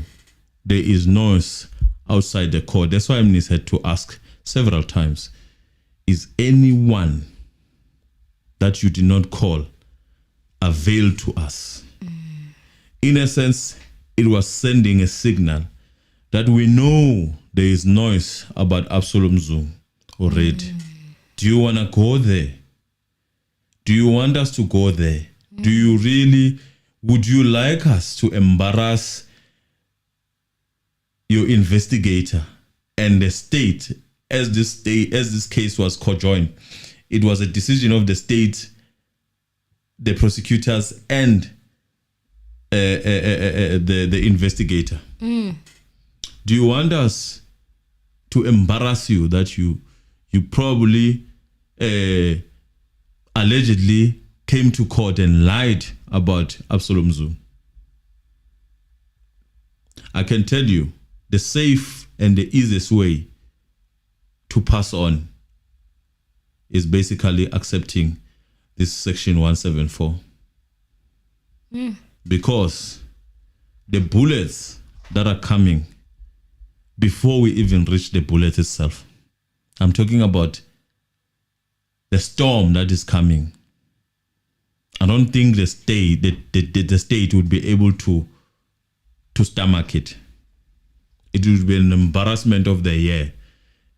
there is noise outside the court. That's why I had to ask several times, is anyone that you did not call avail to us? In a sense, it was sending a signal that we know there is noise about Absalom Zoom already. Do you want to go there? Do you want us to go there? Do you really, would you like us to embarrass your investigator and the state as this case was co-joined? It was a decision of the state, the prosecutors, and the investigator. Do you want us to embarrass you that you probably allegedly came to court and lied about Absalom Zoom? I can tell you the safe and the easiest way to pass on is basically accepting this section 174. Because the bullets that are coming before we even reach the bullet itself, I'm talking about the storm that is coming. I don't think the state would be able to stomach it. It would be an embarrassment of the year,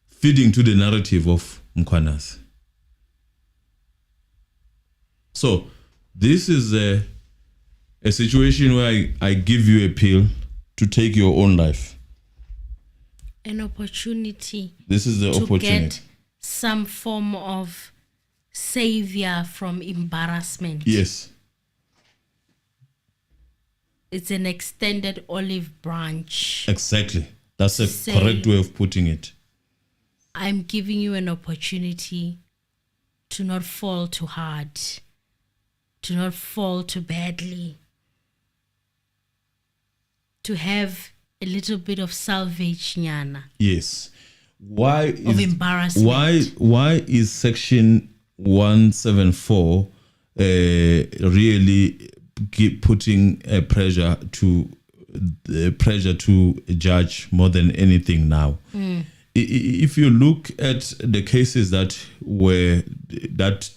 feeding to the narrative of Mkwanas. So this is a situation where I give you a pill to take your own life. An opportunity. This is the opportunity. To get some form of savior from embarrassment. Yes. It's an extended olive branch. Exactly. That's a correct way of putting it. I'm giving you an opportunity to not fall too hard. to not fall too badly, to have a little bit of salvage nyana. Yes. Why Of embarrassment. Why is section 174 really putting pressure to a judge more than anything now? If you look at the cases that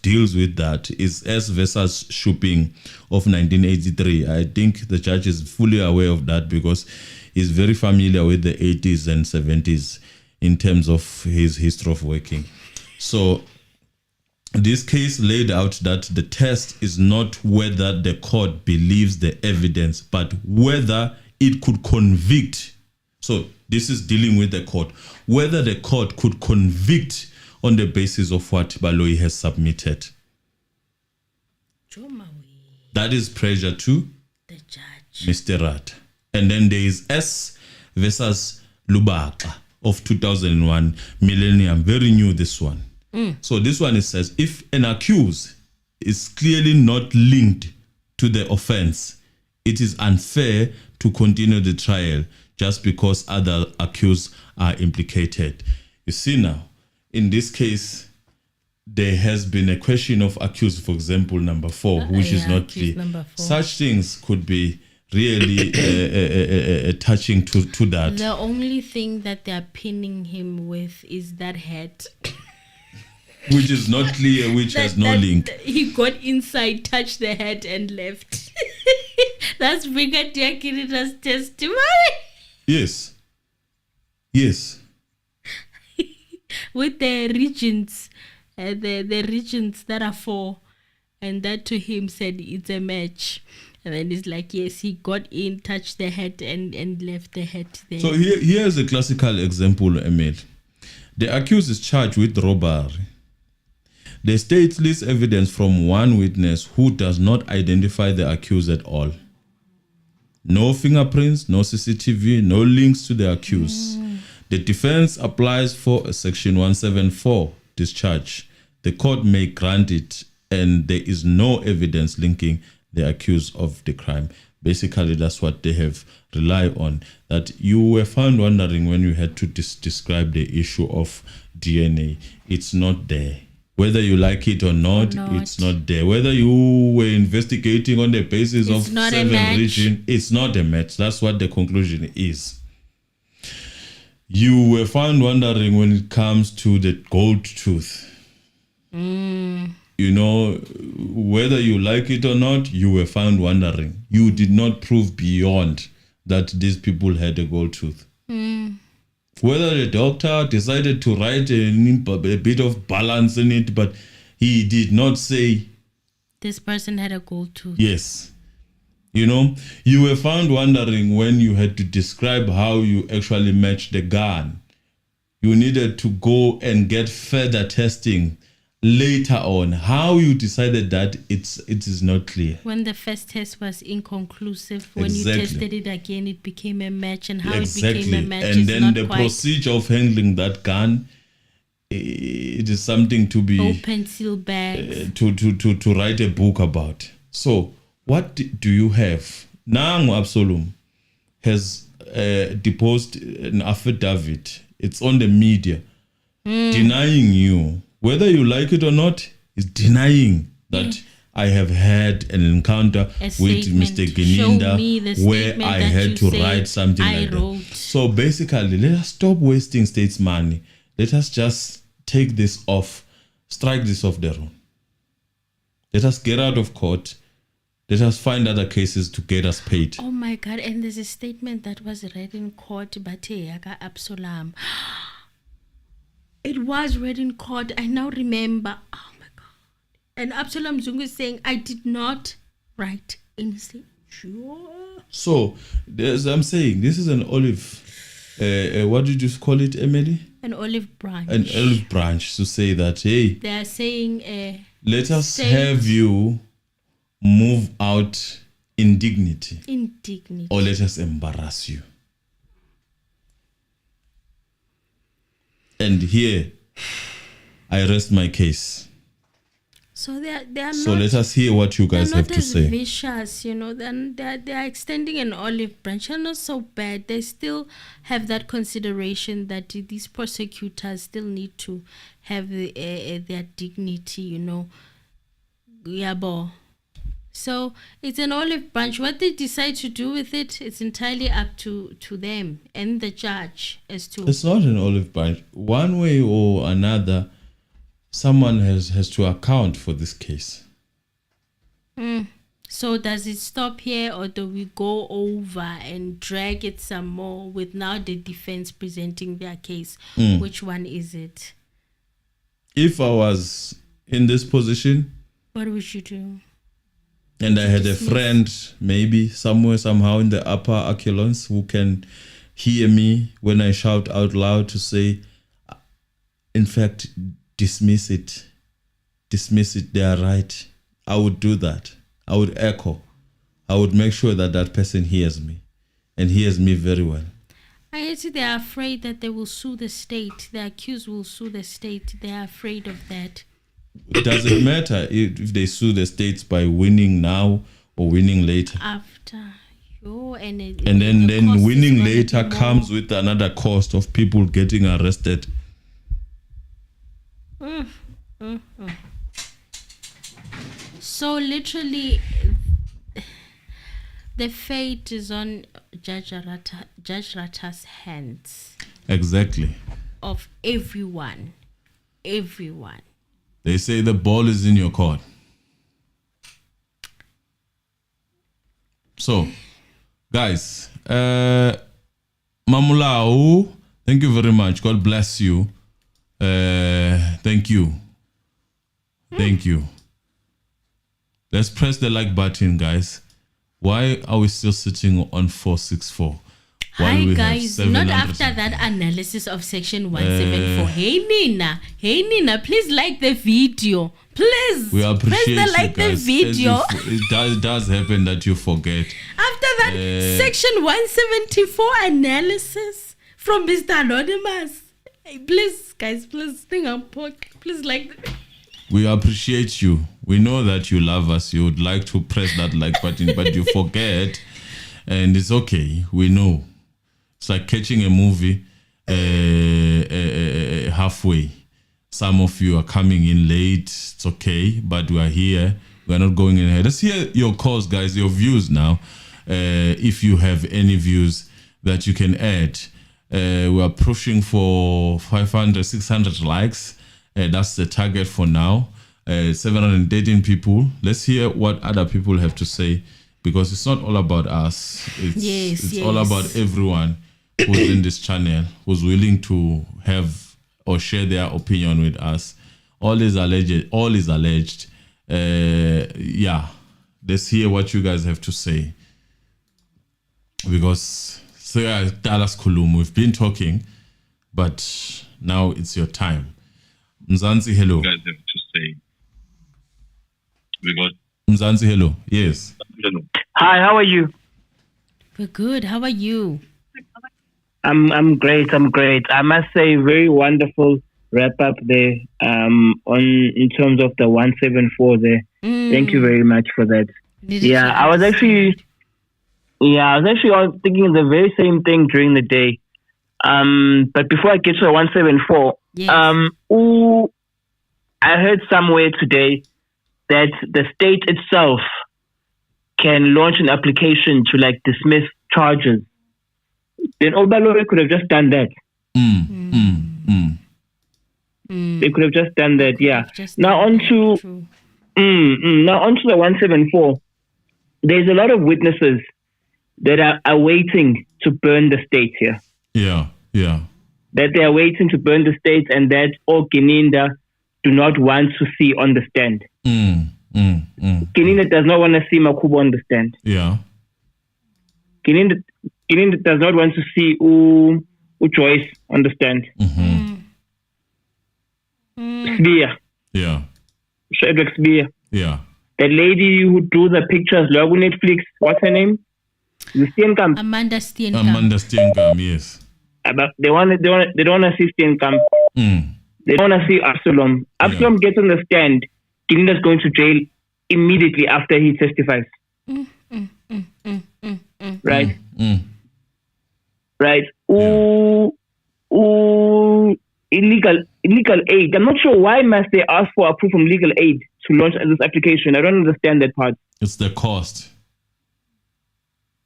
deals with that, is S versus Shopping of 1983. I think the judge is fully aware of that because he's very familiar with the 80s and 70s in terms of his history of working. So this case laid out that the test is not whether the court believes the evidence, but whether it could convict. So this is dealing with the court, whether the court could convict on the basis of what Baloyi has submitted. That is pressure to The judge. Mr. Rat. And then there is S versus Lubaka of 2001 Millennium. Very new, this one. So this one, it says, if an accused is clearly not linked to the offense, it is unfair to continue the trial just because other accused are implicated. You see now, in this case, there has been a question of accused, for example, number 4, which is not clear. Number 4. Such things could be really touching to that. The only thing that they're pinning him with is that hat. Which is not clear, which has no link. He got inside, touched the hat, and left. That's Brigadier Kirita's testimony. Yes. With the regions, the regions that are 4, and that to him said it's a match. And then he's like, yes, he got in, touched the hat, and left the hat there. So here's a classical example, Emil. The accused is charged with robbery. The state lists evidence from one witness who does not identify the accused at all. No fingerprints, no CCTV, no links to the accused. The defense applies for a section 174 discharge. The court may grant it, and there is no evidence linking the accused of the crime. Basically, that's what they have relied on. That you were found wondering when you had to describe the issue of DNA. It's not there. Whether you like it or not, it's not there. Whether you were investigating on the basis of 7 regions, it's not a match. That's what the conclusion is. You were found wondering when it comes to the gold tooth. You know, whether you like it or not, you were found wondering. You did not prove beyond that these people had a gold tooth. Whether the doctor decided to write a bit of balance in it, but he did not say this person had a gold tooth. Yes. You know, you were found wondering when you had to describe how you actually matched the gun. You needed to go and get further testing later on. How you decided that it is not clear. When the first test was inconclusive, when you tested it again, it became a match, and how it became a match and is then not the quite procedure of handling that gun, it is something to be open seal bags. To write a book about. So what do you have? Nangu Absalom has deposed an affidavit. It's on the media denying you. Whether you like it or not, is denying that I have had an encounter with Mr. Geninda where I had to write something like that. So basically, let us stop wasting states' money. Let us just take this off, strike this off the road. Let us get out of court. Let us find other cases to get us paid. Oh my God, and there's a statement that was read in court, Bateyaka Absalom. It was read in court. I now remember. Oh my God. And Absalom Zungu is saying, I did not write anything. Sure. So, as I'm saying, this is an olive. What did you call it, Emily? An olive branch. An olive branch to say that, hey. They are saying, let us have you move out in dignity. Or let us embarrass you. And here, I rest my case. So they are So not, let us hear what you guys have to as say. vicious, then they are extending an olive branch. They're not so bad. They still have that consideration that these prosecutors still need to have their dignity, Yabo. So it's an olive branch. What they decide to do with it, it's entirely up to them and the judge as to. It's not an olive branch. One way or another, someone has to account for this case. So does it stop here, or do we go over and drag it some more with now the defense presenting their case? Which one is it? If I was in this position, What would you do? and I had a friend maybe somewhere, somehow in the upper echelons who can hear me when I shout out loud to say, in fact, dismiss it, they are right, I would do that. I would echo. I would make sure that person hears me and hears me very well. I see they are afraid that they will sue the state. The accused will sue the state. They are afraid of that. It doesn't matter if they sue the states by winning now or winning later. After. And then winning later comes with another cost of people getting arrested. So literally, the fate is on Judge Rata's hands. Exactly. Of everyone. They say the ball is in your court. So, guys, Mamulau, thank you very much. God bless you. Thank you. Let's press the like button, guys. Why are we still sitting on 464? Hi guys, not after that analysis of section 174. Hey Nina, please like the video. Please, we appreciate press the like the video. It does happen that you forget. After that section 174 analysis from Mr. Anonymous. Hey, please, guys, please think I'm please like the We appreciate you. We know that you love us. You would like to press that like button, but you forget, and it's okay. We know. It's like catching a movie halfway. Some of you are coming in late. It's okay, but we are here. We are not going in ahead. Let's hear your calls, guys, your views now. If you have any views that you can add. We are pushing for 500, 600 likes. That's the target for now. 713 people. Let's hear what other people have to say, because it's not all about us. It's all about everyone who's in this channel, who's willing to have or share their opinion with us. All is alleged. Let's hear what you guys have to say, because Dallas Kulum, we've been talking, but now it's your time. Mzansi, hello. You guys have to say. Mzansi, hello. Yes. Hello. Hi, how are you? We're good. How are you? I'm great. I must say, very wonderful wrap up there. In terms of the 174 there. Thank you very much for that. I was actually thinking the very same thing during the day. But before I get to the 174, I heard somewhere today that the state itself can launch an application to dismiss charges. Then Obalore could have just done that. They could have just done that, yeah. Now on to the 174. There's a lot of witnesses that are waiting to burn the state here. Yeah. That they are waiting to burn the state, and that all Gininda do not want to see on the stand. Gininda does not want to see Makubo on the stand. Yeah. Gininda does not want to see Joyce on the stand. Spear. Yeah. Shedrick Spear. Yeah. The lady who drew the pictures, Logo Netflix, what's her name? Steenkamp. Amanda Steenkamp, yes. But they don't want to see Steenkamp. They don't want to see Absalom. Absalom gets on the stand, Gilinda's going to jail immediately after he testifies. Right? Right? Illegal aid. I'm not sure why must they ask for approval from legal aid to launch this application. I don't understand that part. It's the cost.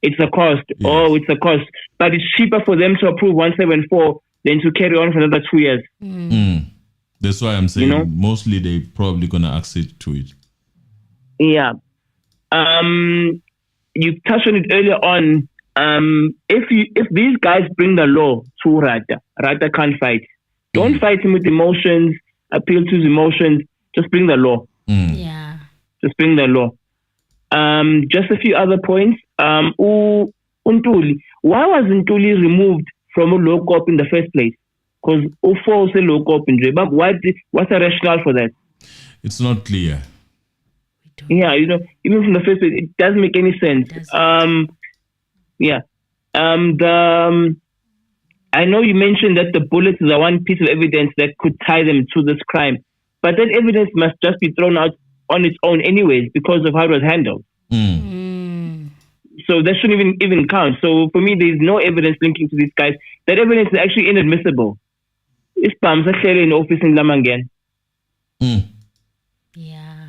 It's a cost. Yes. Oh, it's a cost. But it's cheaper for them to approve 174 than to carry on for another 2 years. That's why I'm saying mostly they probably gonna accede to it. Yeah. You touched on it earlier on. If these guys bring the law to Rata can't fight. Don't fight him with emotions, appeal to his emotions. Just bring the law. Yeah. Just bring the law. Just a few other points. Untuli. Why was Untuli removed from a low cop in the first place? Because false a low cop in But what's the rationale for that? It's not clear. Yeah, even from the first place, it doesn't make any sense. I know you mentioned that the bullets is the one piece of evidence that could tie them to this crime, but that evidence must just be thrown out on its own anyways because of how it was handled. So that shouldn't even count. So for me, there's no evidence linking to these guys. That evidence is actually inadmissible. It's in office in Lamangan. Yeah.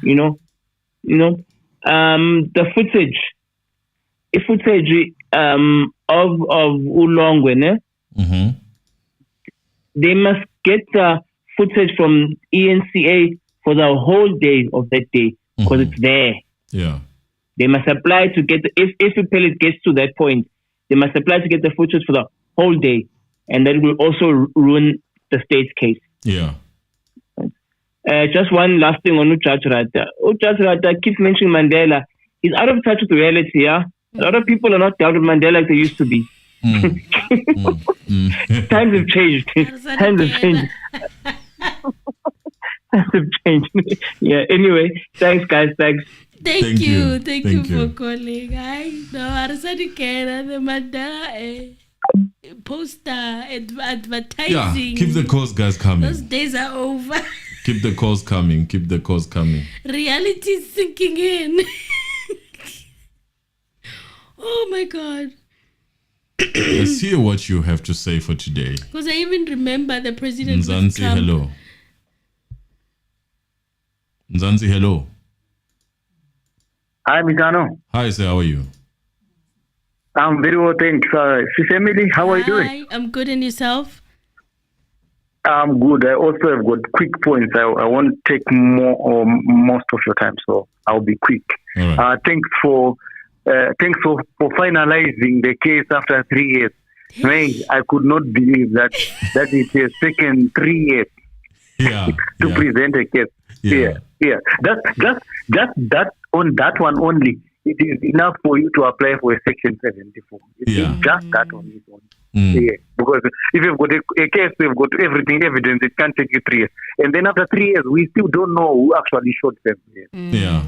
The footage of Ulongwe, they must get the footage from ENCA for the whole day of that day because it's there. Yeah. They must apply to get if the pellet gets to that point, they must apply to get the footage for the whole day, and that will also ruin the state's case. Yeah. Just one last thing on Judge Rata. Judge Rata keeps mentioning Mandela. He's out of touch with reality, yeah? A lot of people are not down with Mandela like they used to be. Times have changed. Times have changed. Yeah, anyway, thanks guys, thanks. Thank you for calling. I know the Mandela poster advertising. Yeah, keep the calls guys coming. Those days are over. Keep the calls coming. Reality is sinking in. Oh my God. Let's hear what you have to say for today. Because I even remember the president. Nzansi, hello. Nzansi, hello. Hi, Mikano. Hi, sir. How are you? I'm very well, thanks. Family, how are you doing? Hi, I'm good, and yourself? I'm good. I also have got quick points. I won't take most of your time, so I'll be quick. Right. Thanks for finalizing the case after 3 years. I could not believe that it has taken 3 years to present a case. Yeah. That on that one only, it is enough for you to apply for a Section 74. It is just that on its own. Yeah, because if you've got a case, we've got everything, evidence, it can take you 3 years. And then after 3 years, we still don't know who actually shot them. Yeah.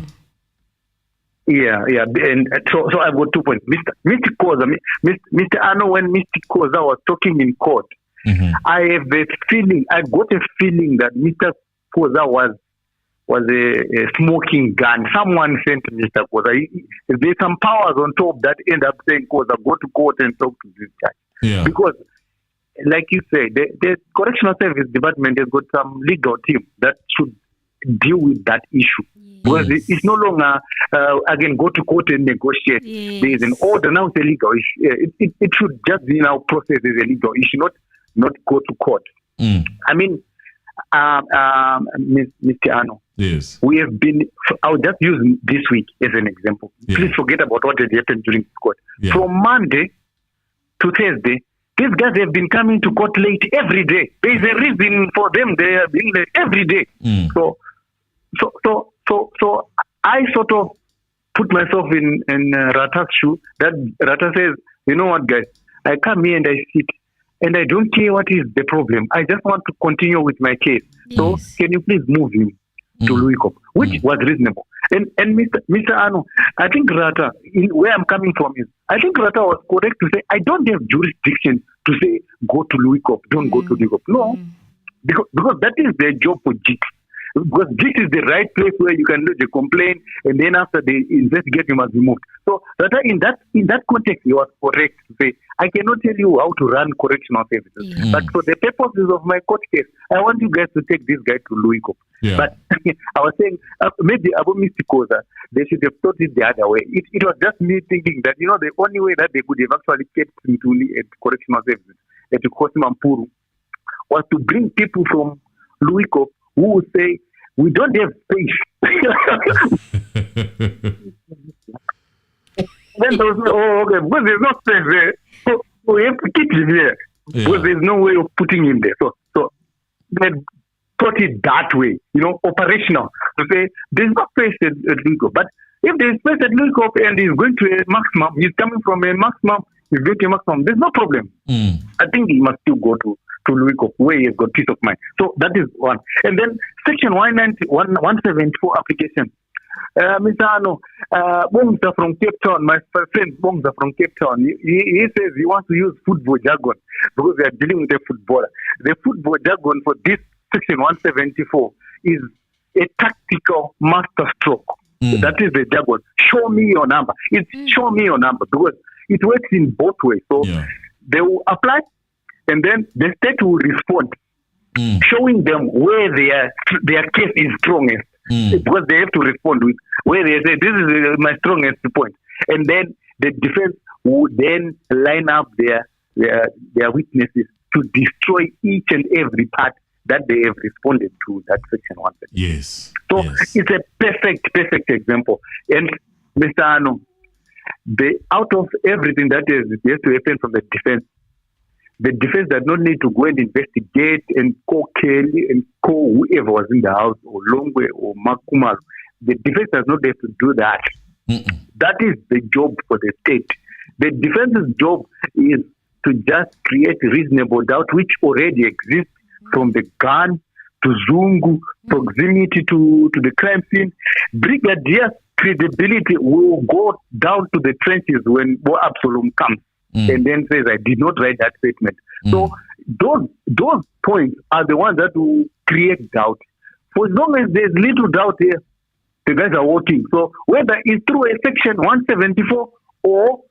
And so I've got 2 points. Mr. KOZA, Mr. Ano, when Mr. KOZA was talking in court, I got a feeling that Mr. KOZA was a smoking gun. Someone sent Mr. KOZA. There's some powers on top that end up saying, KOZA, go to court and talk to this guy. Yeah. Because, like you say, the Correctional Service Department has got some legal team that should deal with that issue. Because it's no longer, again, go to court and negotiate. Yes. There is an order, now it's a legal issue. It should just be now processed as a legal issue, not go to court. I mean, Mr. Ano, yes, we have been, I'll just use this week as an example. Yeah. Please forget about what had happened during court. Yeah. From Monday to Thursday, these guys have been coming to court late every day. There is a reason for them. They have been late every day. So I sort of put myself in Rata's shoe. That Rata says, you know what, guys? I come here and I sit, and I don't care what is the problem. I just want to continue with my case. So can you please move him to Louikop, which was reasonable. And Mr. Ano, I think Rata, where I'm coming from is, I think Rata was correct to say, I don't have jurisdiction to say, go to Louikop, don't go to Louikop. No, because that is their job for JIT. Because this is the right place where you can lodge a complaint, and then after they investigate, you must be moved. So in that context, you are correct to say, I cannot tell you how to run correctional services. Yeah. But for the purposes of my court case, I want you guys to take this guy to Louisco. Yeah. But I was saying, maybe about Mr. KOZA, they should have thought it the other way. It was just me thinking that, the only way that they could have actually kept Ntuli at correctional services, at Kosimampuru, was to bring people from Louisco who would say, we don't have space. Then they will say, okay, because there's no space there, so we have to keep him here. Yeah. Because there's no way of putting him there. So they put it that way, operational, to say, there's no space at Louisco. But if there's space at Louisco and he's going to a maximum, he's coming from a maximum, he's going to a maximum, there's no problem. I think he must still go to Louisco, where he's got peace of mind. So that is one. And then Section 174 application. Mr. Ano, Bongsa from Cape Town, my friend Bongsa from Cape Town, he says he wants to use football jargon because they are dealing with a footballer. The football jargon for this Section 174 is a tactical master stroke. That is the jargon. Show me your number. It's show me your number because it works in both ways. So they will apply, and then the state will respond, showing them where their case is strongest. Because they have to respond with where they say, this is my strongest point. And then the defense would then line up their witnesses to destroy each and every part that they have responded to that Section 1. Yes. So it's a perfect example. And Mr. Ano, out of everything that has to happen from the defense does not need to go and investigate and call Kelly and call whoever was in the house or Longwe or Makumaru. The defense does not have to do that. That is the job for the state. The defense's job is to just create reasonable doubt, which already exists from the gun to Zungu, proximity to the crime scene. Brigadier's credibility will go down to the trenches when Absalom comes. And then says, I did not write that statement. So those points are the ones that will create doubt. For as long as there's little doubt here, the guys are working. So whether it's through a Section 174 or,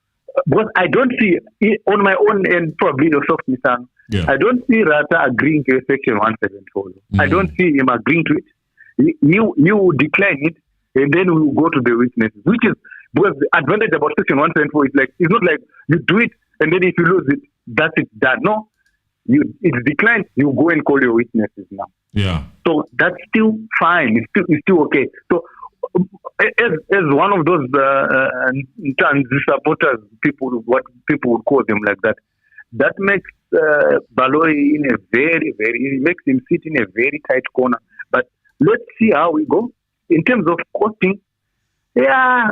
because I don't see it on my own end, probably yourself, Mr. I don't see Rata agreeing to a Section 174. I don't see him agreeing to it. You will decline it, and then we will go to the witnesses, which is because the advantage about Section 174 is it's not like you do it and then if you lose it, that's it done. No, it's declined. You go and call your witnesses now. Yeah. So that's still fine. It's still okay. So as one of those supporters, what people would call them like that makes Baloy in a it makes him sit in a very tight corner. But let's see how we go in terms of costing. Yeah,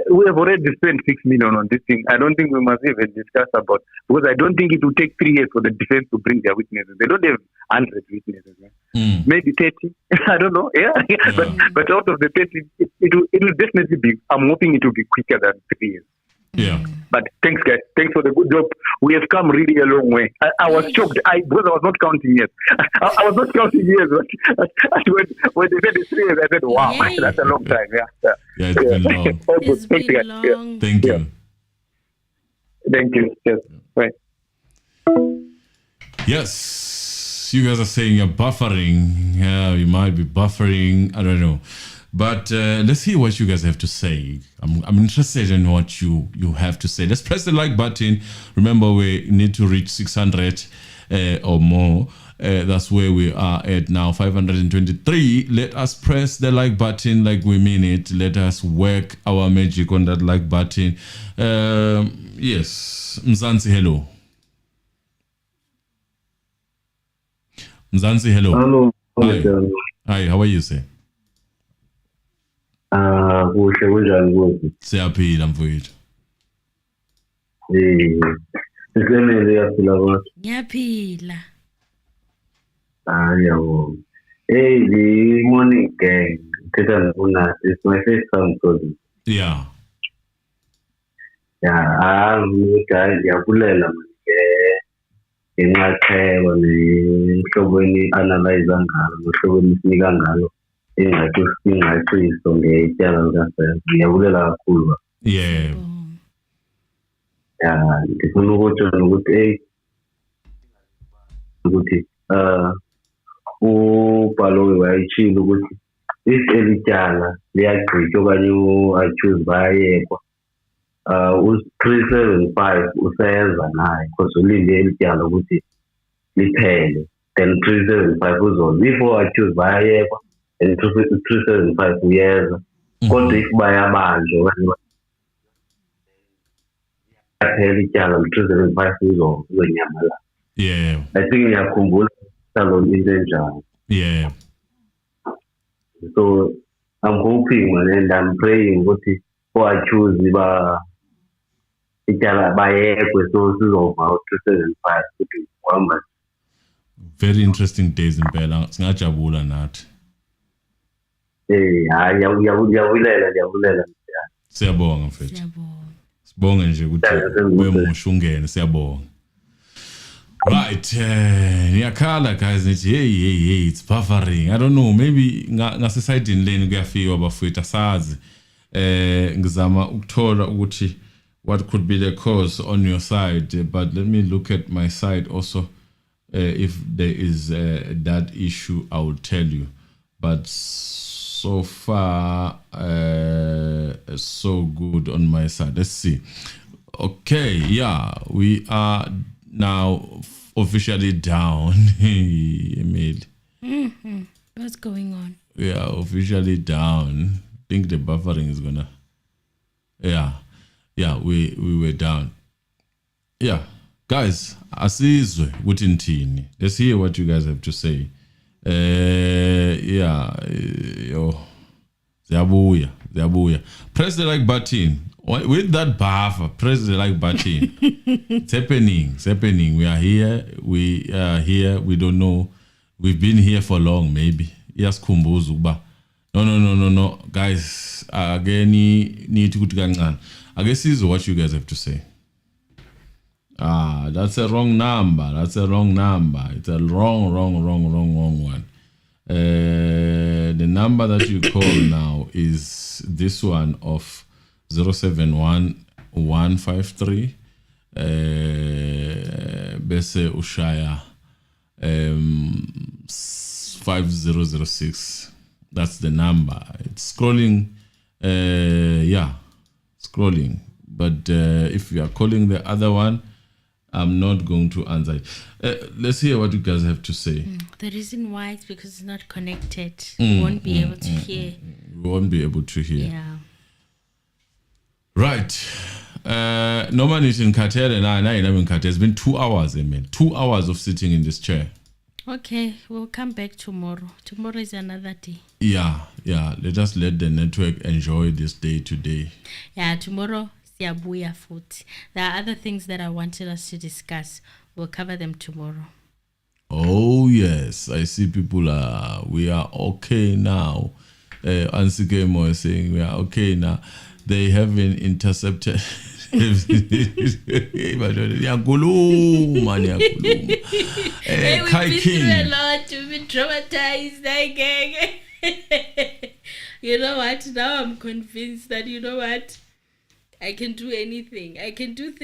we have already spent 6 million on this thing. I don't think we must even discuss about, because I don't think it will take 3 years for the defense to bring their witnesses. They don't have 100 witnesses. Maybe 30. I don't know. Yeah. But out of the 30, it will definitely be, I'm hoping it will be quicker than 3 years. Yeah. But thanks, guys. Thanks for the good job. We have come really a long way. I was shocked because I was not counting years. I was not counting years. When they said it's 3 years, I said, wow, that's a long time. Yeah, it's been long. It's been long. Thank you. Thank you. Yes. Right. Yes, you guys are saying you're buffering. Yeah, you might be buffering. I don't know. But let's hear what you guys have to say. I'm interested in what you have to say. Let's press the like button. Remember, we need to reach 600 or more. That's where we are at now, 523. Let us press the like button like we mean it. Let us work our magic on that like button. Yes. Mzansi, hello. Mzansi, hello. Hello. Hi, how are you, sir? Kuhle kunjani? Siyaphila mfowethu. Isemele yaphila kwathi. Ngiyaphila. Yabo. The morning gang. It's my first time talking. Yeah. Yeah, ngiyabulela ngenxaxheba nehlobo eni-analyze ngalo, nohlobo enisinika ngalo ingqaqiso ngetyala likasenzo. Ndiyabulela kakhulu. Yeah. Ya, ndifuna ukutsho nokuthi ubhalo wayitshilo ukuthi if eli tyala liyagqitywa okanye u-accused bayayekwa, u-375 useyenza naye because ulinde eli tyala ukuthi liphele, then 375 uzoza. If u-accused bayayekwa and 375 uyeza, kodwa if bayabanjwa okanye yaphela ityala, 375 uzonyamalala. Yeah. I think ngiyakhumbula salon into enjalo. Yeah. So I'm hoping, man, and I'm praying ukuthi o-accused ityala bayekwe, so sizova u-375 ukuthi uhamba. Very interesting days impela. Singajabula nathi. Hayi, ndiyabulela. Siyabonga mfethu. Sibonge nje ukuthi wemusha ungene, siyabonga. Right, ngiyakhala guys nithi hey it's buffering. I don't know, maybe ngase side lane kuyafika abafowethu asazi. Ngizama ukuthola ukuthi what could be the cause on your side, but let me look at my side also. If there is that issue, I will tell you. But so far, so good on my side. Let's see. Okay, yeah, we are now officially down. Emil. What's going on? We are officially down. I think the buffering is gonna. Yeah, we were down. Yeah, guys, asizwe ukuthi nthini. Let's hear what you guys have to say. Ziyabuya. Press the like button. With that buffer, press the like button. It's happening. We are here. We don't know. We've been here for long, maybe. Yes, kumbuzo uba. No. Guys, again, need to go to I guess this is what you guys have to say. That's a wrong number. It's a wrong one. The number that you call now is this one of 071153 bese ushaya 5006. That's the number. It's scrolling. Scrolling. But if you are calling the other one, I'm not going to answer it. Let's hear what you guys have to say. The reason why is because it's not connected. You won't be able to hear. You won't be able to hear. Yeah. Right. Normally it's in Qatar and I in Qatar. It's been 2 hours, 2 hours of sitting in this chair. Okay, we'll come back tomorrow. Tomorrow is another day. Yeah. Let us let the network enjoy this day today. Yeah, tomorrow, siyabuya futhi. There are other things that I wanted us to discuss. We'll cover them tomorrow. Oh, yes. I see people we are okay now. Ansikemo is saying we are okay now. They haven't intercepted. Hey, we've been through a lot. We've been traumatized. You know what? Now I'm convinced that, you know what? I can do anything. I can do things.